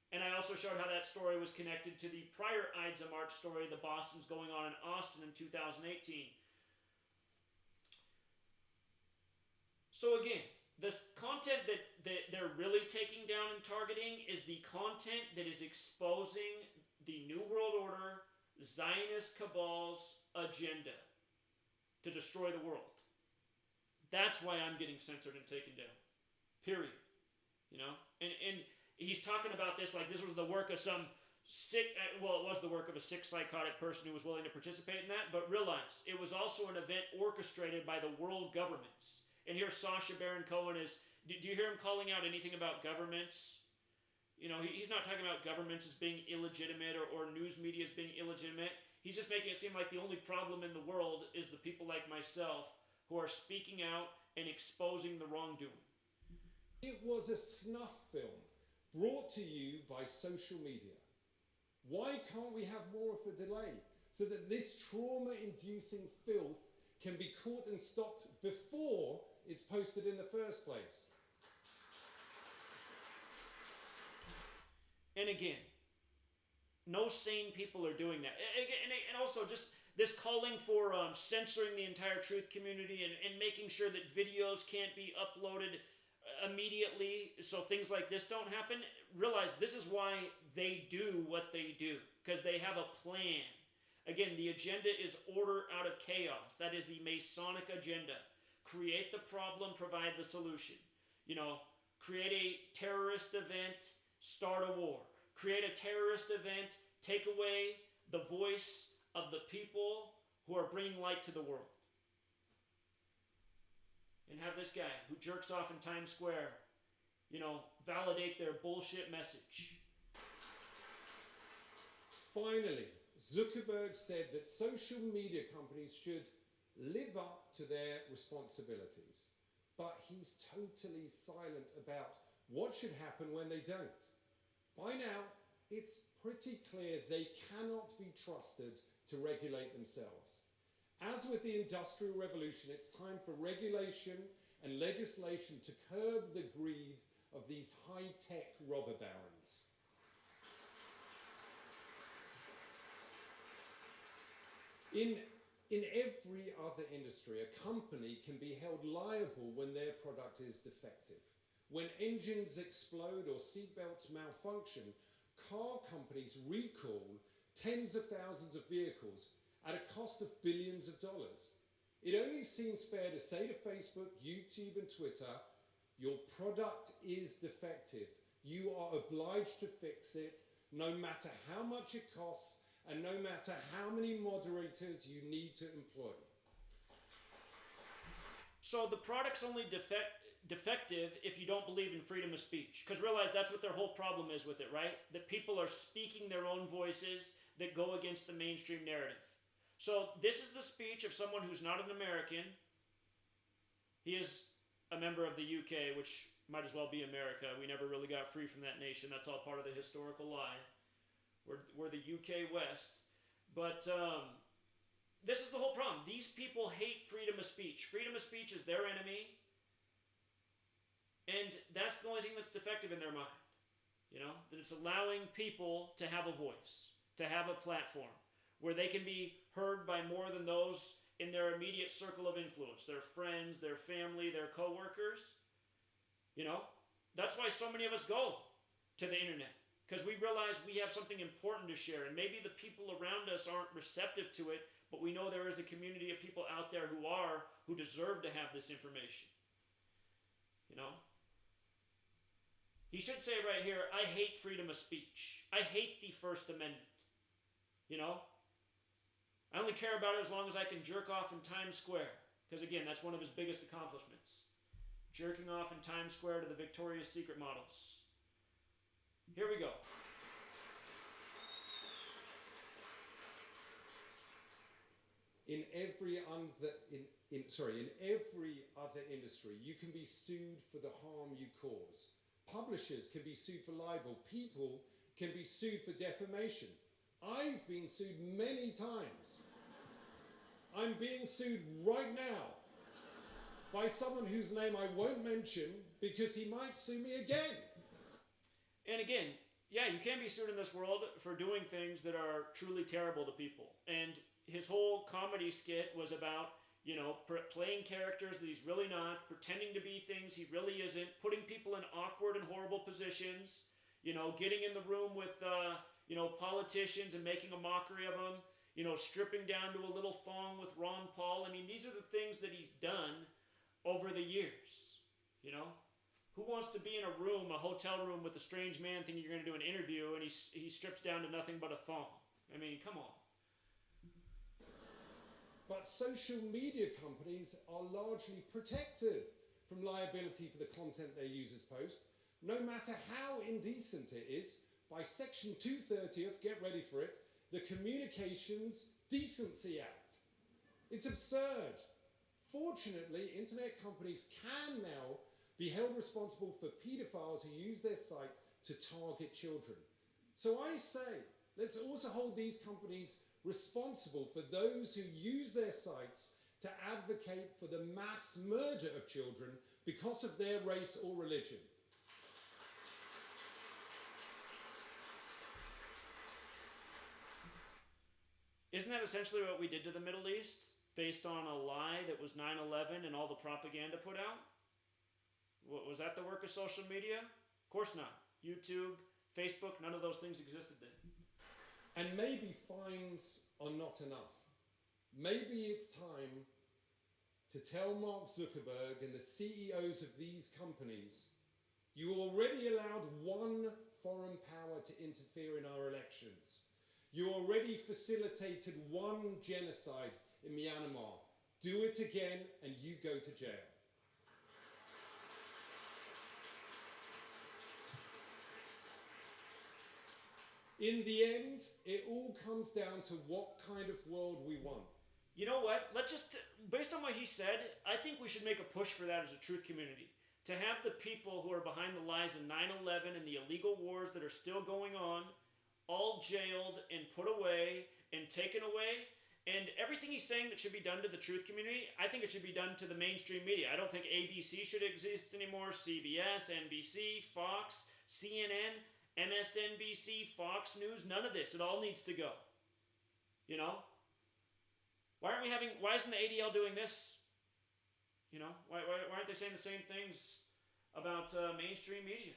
And I also showed how that story was connected to the prior Ides of March story, the Boston's going on in Austin in 2018. So again, this content that they're really taking down and targeting is the content that is exposing the New World Order, Zionist cabal's agenda to destroy the world. That's why I'm getting censored and taken down. Period. You know? And he's talking about this like this was the work of some sick, well, it was the work of a sick psychotic person who was willing to participate in that, but realize it was also an event orchestrated by the world governments. And here Sacha Baron Cohen is, do you hear him calling out anything about governments? You know, he's not talking about governments as being illegitimate or news media as being illegitimate. He's just making it seem like the only problem in the world is the people like myself who are speaking out and exposing the wrongdoing. It was a snuff film brought to you by social media. Why can't we have more of a delay so that this trauma-inducing filth can be caught and stopped before it's posted in the first place? And again, no sane people are doing that. And also just this calling for censoring the entire truth community and making sure that videos can't be uploaded immediately so things like this don't happen. Realize this is why they do what they do, because they have a plan. Again, the agenda is order out of chaos. That is the Masonic agenda. Create the problem, provide the solution. You know, create a terrorist event, start a war. Create a terrorist event, take away the voice of the people who are bringing light to the world. And have this guy who jerks off in Times Square, you know, validate their bullshit message. Finally, Zuckerberg said that social media companies should live up to their responsibilities. But he's totally silent about what should happen when they don't. By now, it's pretty clear they cannot be trusted to regulate themselves. As with the Industrial Revolution, it's time for regulation and legislation to curb the greed of these high-tech robber barons. In every other industry, a company can be held liable when their product is defective. When engines explode or seatbelts malfunction, car companies recall tens of thousands of vehicles at a cost of billions of dollars. It only seems fair to say to Facebook, YouTube, and Twitter, your product is defective. You are obliged to fix it, no matter how much it costs and no matter how many moderators you need to employ. So the product's only defective if you don't believe in freedom of speech. Because realize that's what their whole problem is with it, right? That people are speaking their own voices that go against the mainstream narrative. So this is the speech of someone who's not an American. He is a member of the UK, which might as well be America. We never really got free from that nation. That's all part of the historical lie. We're the UK West. But this is the whole problem. These people hate freedom of speech. Freedom of speech is their enemy. And that's the only thing that's defective in their mind. You know, that it's allowing people to have a voice, to have a platform, where they can be heard by more than those in their immediate circle of influence, their friends, their family, their coworkers. You know, that's why so many of us go to the internet, because we realize we have something important to share, and maybe the people around us aren't receptive to it, but we know there is a community of people out there who deserve to have this information. You know? He should say right here, I hate freedom of speech. I hate the First Amendment. You know? I only care about it as long as I can jerk off in Times Square. Because again, that's one of his biggest accomplishments. Jerking off in Times Square to the Victoria's Secret models. Here we go. In every other industry, you can be sued for the harm you cause. Publishers can be sued for libel. People can be sued for defamation. I've been sued many times. I'm being sued right now by someone whose name I won't mention because he might sue me again. And again, yeah, you can be sued in this world for doing things that are truly terrible to people. And his whole comedy skit was about, you know, playing characters that he's really not, pretending to be things he really isn't, putting people in awkward and horrible positions, you know, getting in the room with, you know, politicians and making a mockery of them, you know, stripping down to a little thong with Ron Paul. I mean, these are the things that he's done over the years, you know. Who wants to be in a room, a hotel room, with a strange man thinking you're going to do an interview, and he strips down to nothing but a thong? I mean, come on. But social media companies are largely protected from liability for the content their users post, no matter how indecent it is, by Section 230 of, get ready for it, the Communications Decency Act. It's absurd. Fortunately, internet companies can now be held responsible for paedophiles who use their site to target children. So I say, let's also hold these companies responsible for those who use their sites to advocate for the mass murder of children because of their race or religion. Isn't that essentially what we did to the Middle East, based on a lie that was 9/11 and all the propaganda put out? Was that the work of social media? Of course not. YouTube, Facebook, none of those things existed then. And maybe fines are not enough. Maybe it's time to tell Mark Zuckerberg and the CEOs of these companies, you already allowed one foreign power to interfere in our elections. You already facilitated one genocide in Myanmar. Do it again and you go to jail. In the end, it all comes down to what kind of world we want. You know what? Let's just, based on what he said, I think we should make a push for that as a truth community. To have the people who are behind the lies in 9/11 and the illegal wars that are still going on, all jailed and put away and taken away. And everything he's saying that should be done to the truth community, I think it should be done to the mainstream media. I don't think ABC should exist anymore. CBS, NBC, Fox, CNN, MSNBC, Fox News, none of this. It all needs to go. You know? Why isn't the ADL doing this? You know? Why aren't they saying the same things about mainstream media?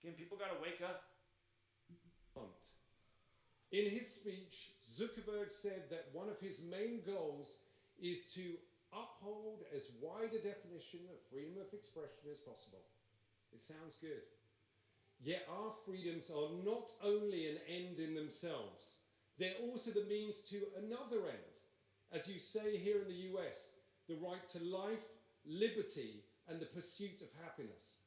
Again, people gotta wake up. In his speech, Zuckerberg said that one of his main goals is to uphold as wide a definition of freedom of expression as possible. It sounds good. Yet our freedoms are not only an end in themselves, they're also the means to another end. As you say here in the US, the right to life, liberty, and the pursuit of happiness.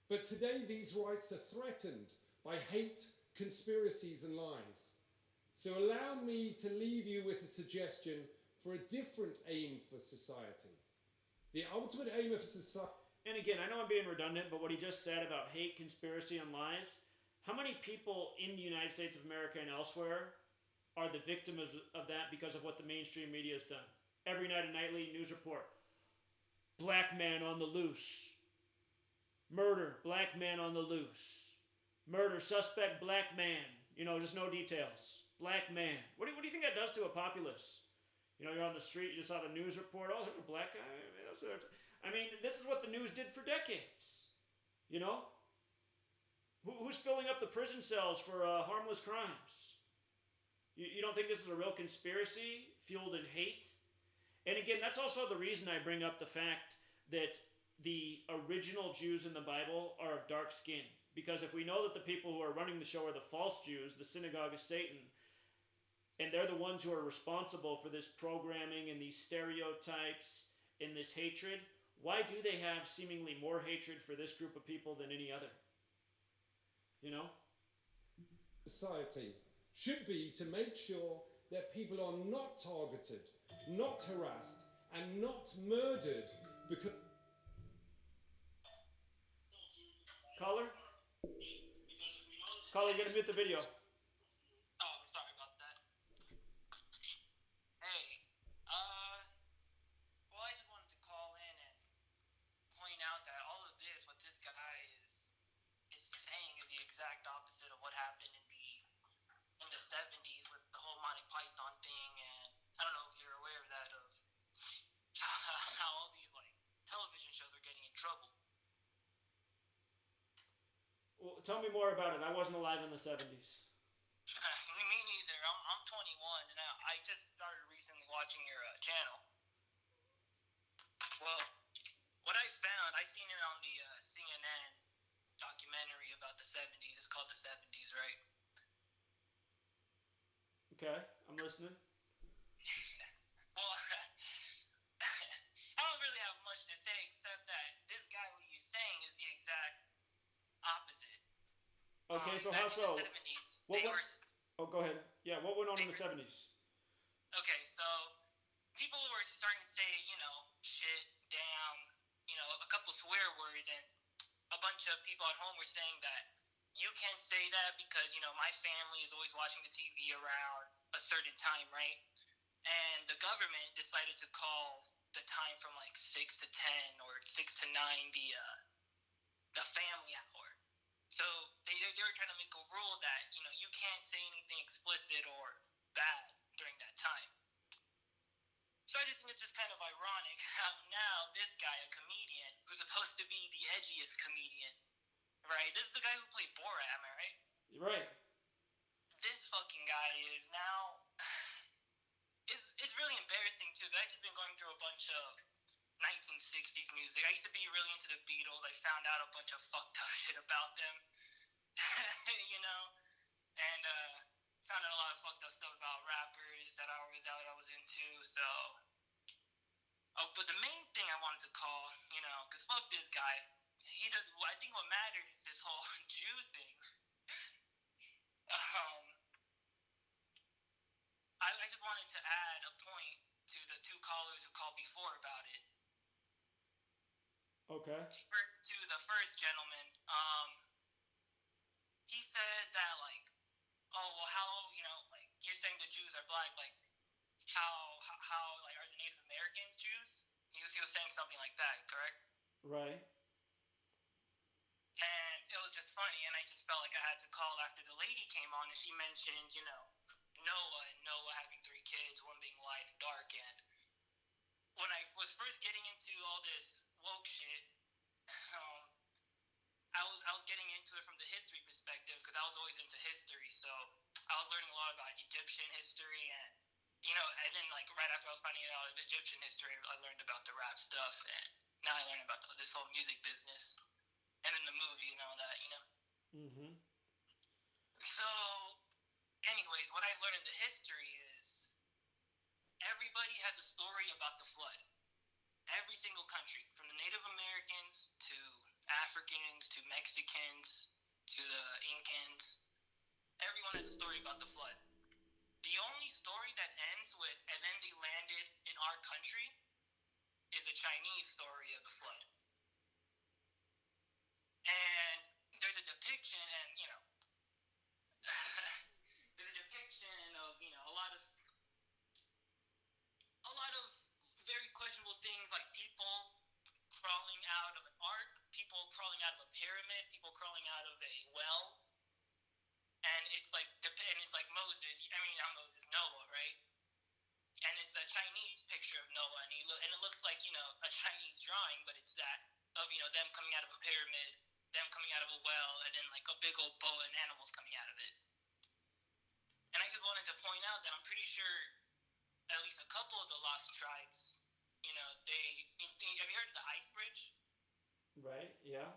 But today these rights are threatened by hate, conspiracies, and lies. So allow me to leave you with a suggestion for a different aim for society. The ultimate aim of society... And again, I know I'm being redundant, but what he just said about hate, conspiracy, and lies, how many people in the United States of America and elsewhere are the victims of that because of what the mainstream media has done? Every night a nightly news report. Black man on the loose. Murder, black man on the loose. Murder, suspect, black man. You know, just no details. Black man. What do you think that does to a populace? You know, you're on the street, you just saw the news report. Oh, there's a black guy. I mean, this is what the news did for decades. You know? Who's filling up the prison cells for harmless crimes? You don't think this is a real conspiracy fueled in hate? And again, that's also the reason I bring up the fact that the original Jews in the Bible are of dark skin. Because if we know that the people who are running the show are the false Jews, the synagogue of Satan, and they're the ones who are responsible for this programming and these stereotypes and this hatred, why do they have seemingly more hatred for this group of people than any other? You know? Society should be to make sure that people are not targeted, not harassed, and not murdered because... Caller? Caller, you gotta mute the video. Oh, I'm sorry about that. Hey, well, I just wanted to call in and point out that all of this, what this guy is saying, is the exact opposite of what happened in the 70s with the whole Monty Python thing, and I don't know if you're aware of that, of how all these like television shows are getting in trouble. Well, tell me more about it. I wasn't alive in the 70s. Me neither. I'm 21, and I just started recently watching your channel. Well, what I found, I seen it on the CNN documentary about the 70s. It's called the 70s, right? Okay, I'm listening. Well, I don't really have much to say except that this guy, what he's saying, is the exact opposite. Okay, so Back how in so? the 70s, What they went? were. Oh, go ahead. Yeah, what went on in the 70s? Okay, so people were starting to say, shit, damn, a couple swear words, and a bunch of people at home were saying that you can't say that because, my family is always watching the TV around a certain time, right? And the government decided to call the time from like 6 to 10 or 6 to 9 the family hour. So they were trying to make a rule that, you can't say anything explicit or bad during that time. So I just think it's just kind of ironic how now this guy, a comedian, who's supposed to be the edgiest comedian, right? This is the guy who played Borat, am I right? You're right. This fucking guy is now... It's really embarrassing, too. I've just been going through a bunch of 1960s music. I used to be really into the Beatles. I found out a bunch of fucked up shit about them, and found out a lot of fucked up stuff about rappers that I was into, so... Oh, but the main thing I wanted to call, because fuck this guy. He does. I think what matters is this whole Jew thing. I just wanted to add a point to the two callers who called before about it. Okay. First, to the first gentleman, he said that like, oh well, how like you're saying the Jews are black, like how like are the Native Americans Jews? He was saying something like that, correct? Right. And it was just funny, and I just felt like I had to call after the lady came on, and she mentioned, Noah having 3 kids, one being light and dark, and when I was first getting into all this woke shit, I was getting into it from the history perspective because I was always into history, so I was learning a lot about Egyptian history, and and then like right after I was finding out of Egyptian history, I learned about the rap stuff, and now I learned about this whole music business, and then the movie and all that, Mm-hmm. So, anyways, what I learned in the history is everybody has a story about the flood. Every single country, from the Native Americans to Africans to Mexicans to the Incans, everyone has a story about the flood. The only story that ends with, and then they landed in our country, is a Chinese story of the flood. And there's a depiction, and, there's a depiction of, a lot of very questionable things like people crawling out of an ark, people crawling out of a pyramid, people crawling out of a well. And it's like Moses, not Moses, Noah, right? And it's a Chinese picture of Noah, and it looks like, a Chinese drawing, but it's that of, them coming out of a pyramid, them coming out of a well, and then like a big old boa and animals coming out of it. And I just wanted to point out that I'm pretty sure at least a couple of the lost tribes, have you heard of the ice bridge? Right, yeah.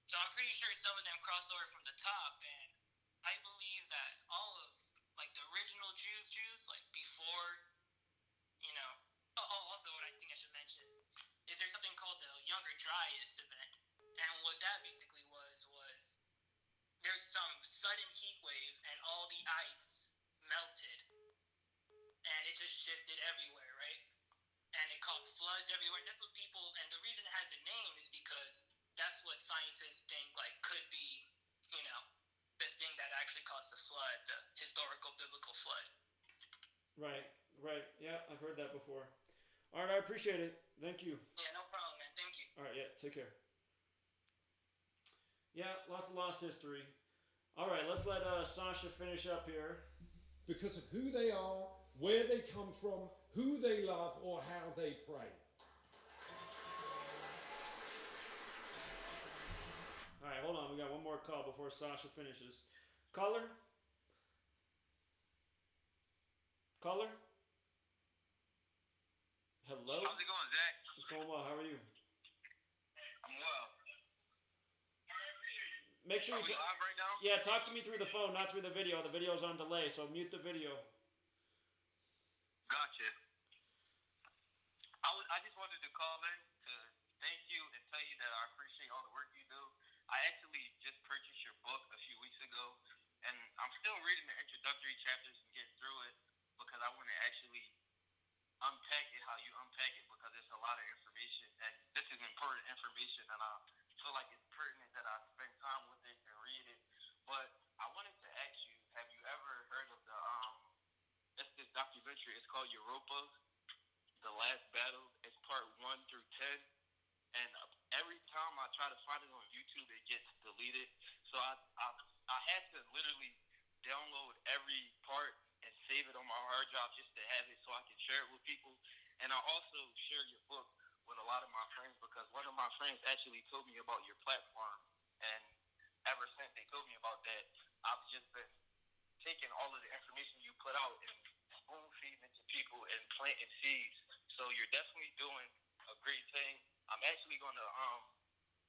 So I'm pretty sure some of them crossed over from the top, and I believe that all of, like, the original Jews, like, before, also what I think I should mention is there's something called the Younger Dryas event, and what that basically was there's some sudden heat wave, and all the ice melted, and it just shifted everywhere, right? And it caused floods everywhere, and that's what and the reason it has a name is because that's what scientists think, like, could be, the thing that actually caused the flood, the historical biblical flood. Right. Yeah, I've heard that before. All right, I appreciate it. Thank you. Yeah, no problem, man. Thank you. All right, yeah, take care. Yeah, lots of lost history. All right, let's let Sacha finish up here. Because of who they are, where they come from, who they love, or how they pray. All right, hold on. We got one more call before Sacha finishes. Caller? Caller? Hello? How's it going, Zach? It's going well. How are you? Make sure Are you. we live right now? Yeah, talk to me through the phone, not through the video. The video's on delay, so mute the video. Gotcha. I just wanted to call in to thank you and tell you that I appreciate all the work you do. I actually just purchased your book a few weeks ago, and I'm still reading the introductory chapters and getting through it because I want to actually unpack it how you unpack it because it's a lot of information, and this is important information, and I feel like it's pertinent that I spend time with it and read it. But I wanted to ask you, have you ever heard of it's this documentary, it's called Europa, The Last Battle. It's part 1 through 10. And every time I try to find it on YouTube, it gets deleted. So I had to literally download every part and save it on my hard drive just to have it so I can share it with people. And I also share your book with a lot of my friends because one of my friends actually told me about your platform. And ever since they told me about that, I've just been taking all of the information you put out and spoon feeding it to people and planting seeds. So you're definitely doing a great thing. I'm actually going to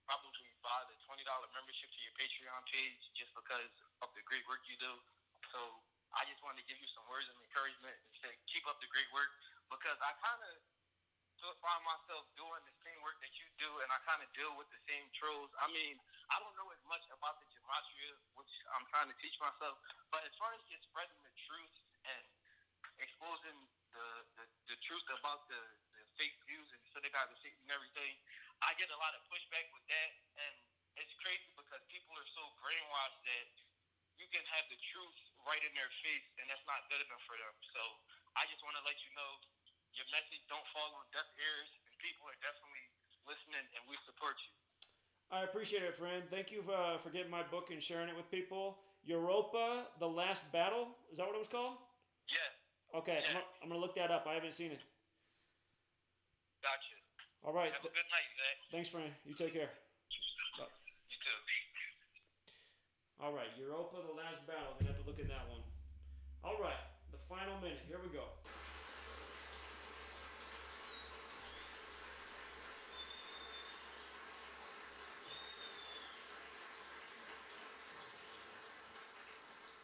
probably buy the $20 membership to your Patreon page just because of the great work you do. So I just wanted to give you some words of encouragement and say keep up the great work because I kind of find myself doing the same work that you do, and I kind of deal with the same trolls. I mean, I don't know as much about the gematria, which I'm trying to teach myself, but as far as just spreading the truth and exposing the truth about the fake views and synagogue and Satan and everything, I get a lot of pushback with that, and it's crazy because people are so brainwashed that you can have the truth right in their face, and that's not good enough for them. So I just want to let you know your message don't fall on deaf ears, and people are definitely listening, and we support you. I appreciate it, friend. Thank you for getting my book and sharing it with people. Europa, The Last Battle. Is that what it was called? Yeah. Okay, Yeah. I'm gonna look that up. I haven't seen it. Gotcha. All right. Have a good night, Zach. Thanks, friend. You take care. Bye. You too. All right, Europa, The Last Battle. I'm gonna have to look at that one. All right, the final minute. Here we go.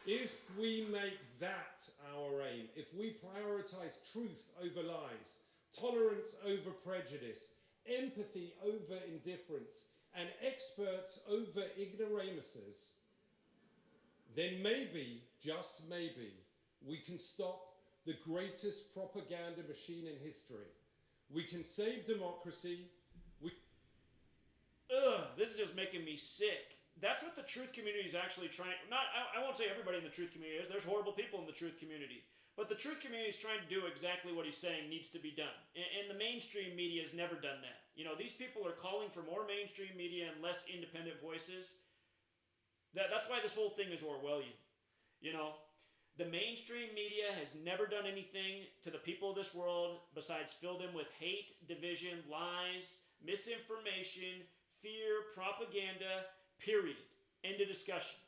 If we make that our aim, if we prioritize truth over lies, tolerance over prejudice, empathy over indifference, and experts over ignoramuses, then maybe, just maybe, we can stop the greatest propaganda machine in history. We can save democracy. This is just making me sick. That's what the truth community is actually trying. I won't say everybody in the truth community is. There's horrible people in the truth community. But the truth community is trying to do exactly what he's saying needs to be done. And the mainstream media has never done that. You know, these people are calling for more mainstream media and less independent voices. That's why this whole thing is Orwellian. You know, the mainstream media has never done anything to the people of this world besides fill them with hate, division, lies, misinformation, fear, propaganda, period. End of discussion.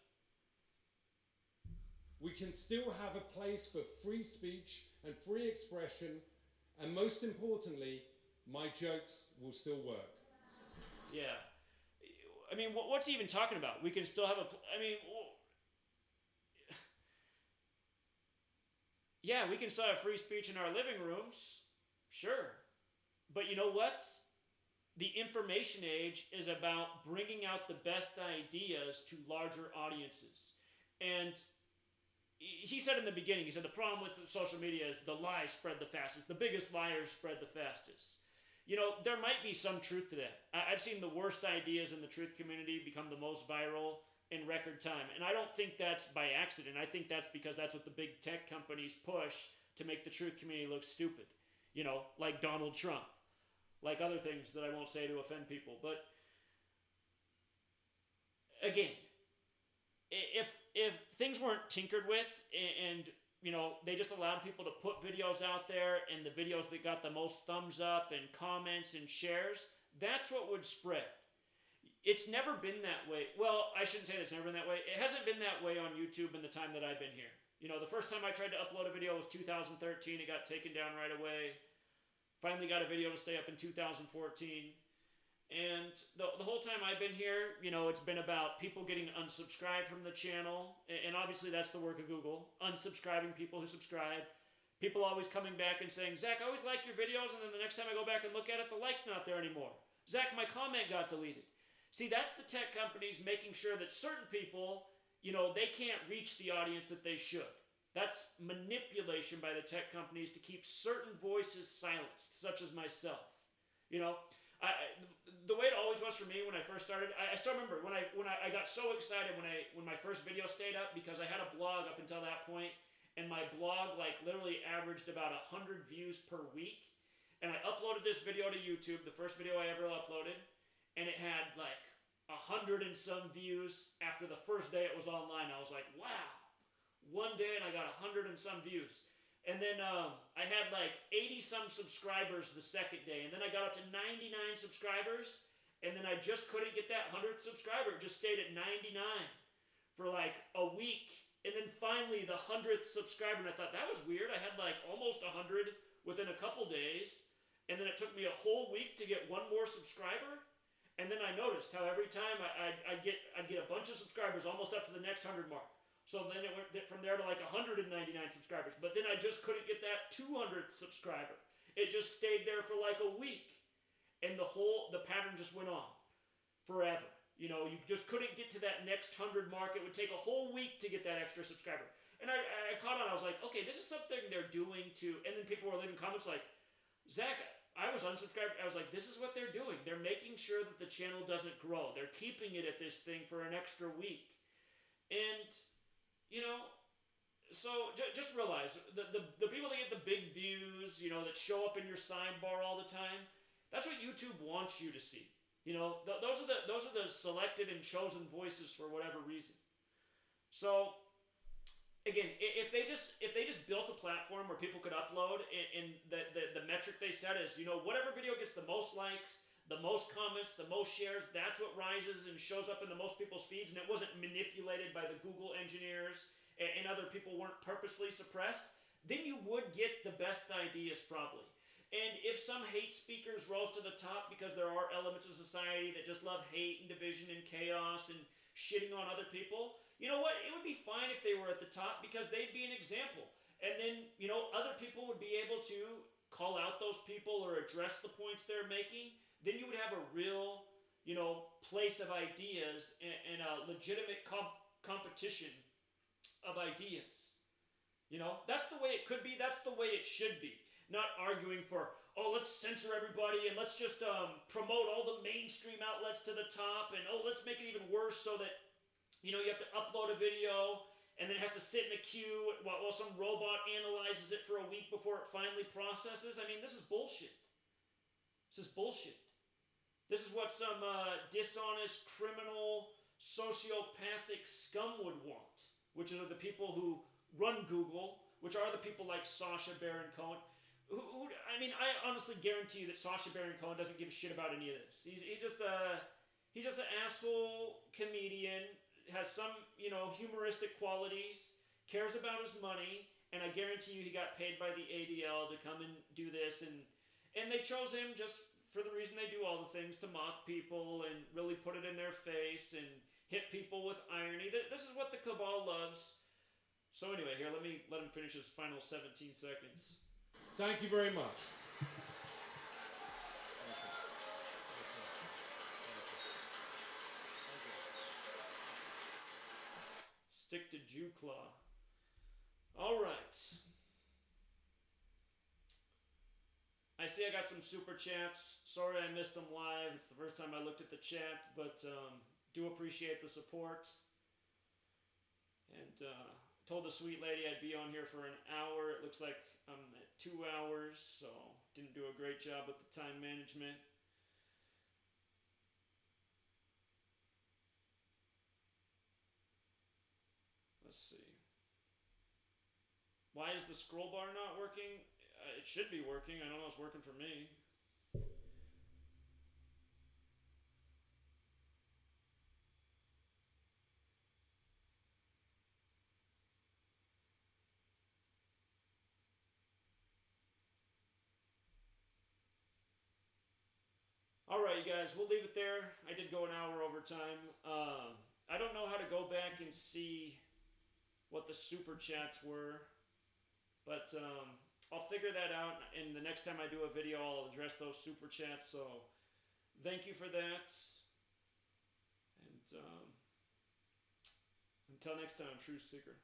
We can still have a place for free speech and free expression, and most importantly, my jokes will still work. Yeah. I mean, what's he even talking about? We can still have yeah, we can still have free speech in our living rooms. Sure. But you know what? The information age is about bringing out the best ideas to larger audiences. And he said in the beginning, he said the problem with social media is the lies spread the fastest. The biggest liars spread the fastest. You know, there might be some truth to that. I've seen the worst ideas in the truth community become the most viral in record time. And I don't think that's by accident. I think that's because that's what the big tech companies push to make the truth community look stupid. You know, like Donald Trump. Like other things that I won't say to offend people. But again, if things weren't tinkered with and you know, they just allowed people to put videos out there and the videos that got the most thumbs up and comments and shares, that's what would spread. It's never been that way. Well, I shouldn't say it's never been that way. It hasn't been that way on YouTube in the time that I've been here. You know, the first time I tried to upload a video was 2013. It got taken down right away. Finally got a video to stay up in 2014. And the whole time I've been here, you know, it's been about people getting unsubscribed from the channel. And obviously that's the work of Google. Unsubscribing people who subscribe. People always coming back and saying, Zach, I always like your videos, and then the next time I go back and look at it, the like's not there anymore. Zach, my comment got deleted. See, that's the tech companies making sure that certain people, you know, they can't reach the audience that they should. That's manipulation by the tech companies to keep certain voices silenced, such as myself. You know, the way it always was for me when I first started, I still remember when I got so excited when my first video stayed up, because I had a blog up until that point, and my blog like literally averaged about 100 views per week. And I uploaded this video to YouTube, the first video I ever uploaded, and it had like 100 and some views after the first day it was online. I was like, wow, one day and I got 100 and some views. And then I had like 80 some subscribers the second day, and then I got up to 99 subscribers, and then I just couldn't get that 100th subscriber. It just stayed at 99 for like a week. And then finally the 100th subscriber, and I thought that was weird. I had like almost 100 within a couple days, and then it took me a whole week to get one more subscriber. And then I noticed how every time I'd get a bunch of subscribers almost up to the next 100 mark. So then it went from there to like 199 subscribers. But then I just couldn't get that 200th subscriber. It just stayed there for like a week. And the pattern just went on forever. You know, you just couldn't get to that next 100 mark. It would take a whole week to get that extra subscriber. And I caught on. I was like, okay, this is something they're doing to... And then people were leaving comments like, Zach, I was unsubscribed. I was like, this is what they're doing. They're making sure that the channel doesn't grow. They're keeping it at this thing for an extra week. And, you know, so just realize, the people that get the big views, you know, that show up in your sidebar all the time, that's what YouTube wants you to see. You know, those are the selected and chosen voices for whatever reason. So, again, if they just built a platform where people could upload, and the metric they set is, you know, whatever video gets the most likes, the most comments, the most shares, that's what rises and shows up in the most people's feeds, and it wasn't manipulated by the Google engineers and other people weren't purposefully suppressed, then you would get the best ideas probably. And if some hate speakers rose to the top, because there are elements of society that just love hate and division and chaos and shitting on other people, you know what? It would be fine if they were at the top, because they'd be an example. And then, you know, other people would be able to call out those people or address the points they're making. Then you would have a real, you know, place of ideas and a legitimate competition of ideas. You know, that's the way it could be. That's the way it should be. Not arguing for, oh, let's censor everybody and let's just promote all the mainstream outlets to the top, and oh, let's make it even worse so that, you know, you have to upload a video and then it has to sit in a queue while some robot analyzes it for a week before it finally processes. I mean, this is bullshit. This is bullshit. This is what some dishonest, criminal, sociopathic scum would want, which are the people who run Google, which are the people like Sacha Baron Cohen. I mean, I honestly guarantee you that Sacha Baron Cohen doesn't give a shit about any of this. He's just an asshole comedian, has some, you know, humoristic qualities, cares about his money, and I guarantee you he got paid by the ADL to come and do this, and they chose him just for the reason they do all the things, to mock people and really put it in their face and hit people with irony. This is what the cabal loves. So anyway, here, let him finish his final 17 seconds. Thank you very much. Stick to Jew Claw. All right. I see I got some super chats. Sorry I missed them live. It's the first time I looked at the chat, but do appreciate the support. And told the sweet lady I'd be on here for an hour. It looks like I'm at 2 hours, so didn't do a great job with the time management. Let's see. Why is the scroll bar not working? It should be working. I don't know if it's working for me. All right. right, you guys, we'll leave it there. I did go an hour over time. I don't know how to go back and see what the super chats were, but I'll figure that out. And the next time I do a video, I'll address those super chats. So thank you for that. And until next time, Truth Seeker.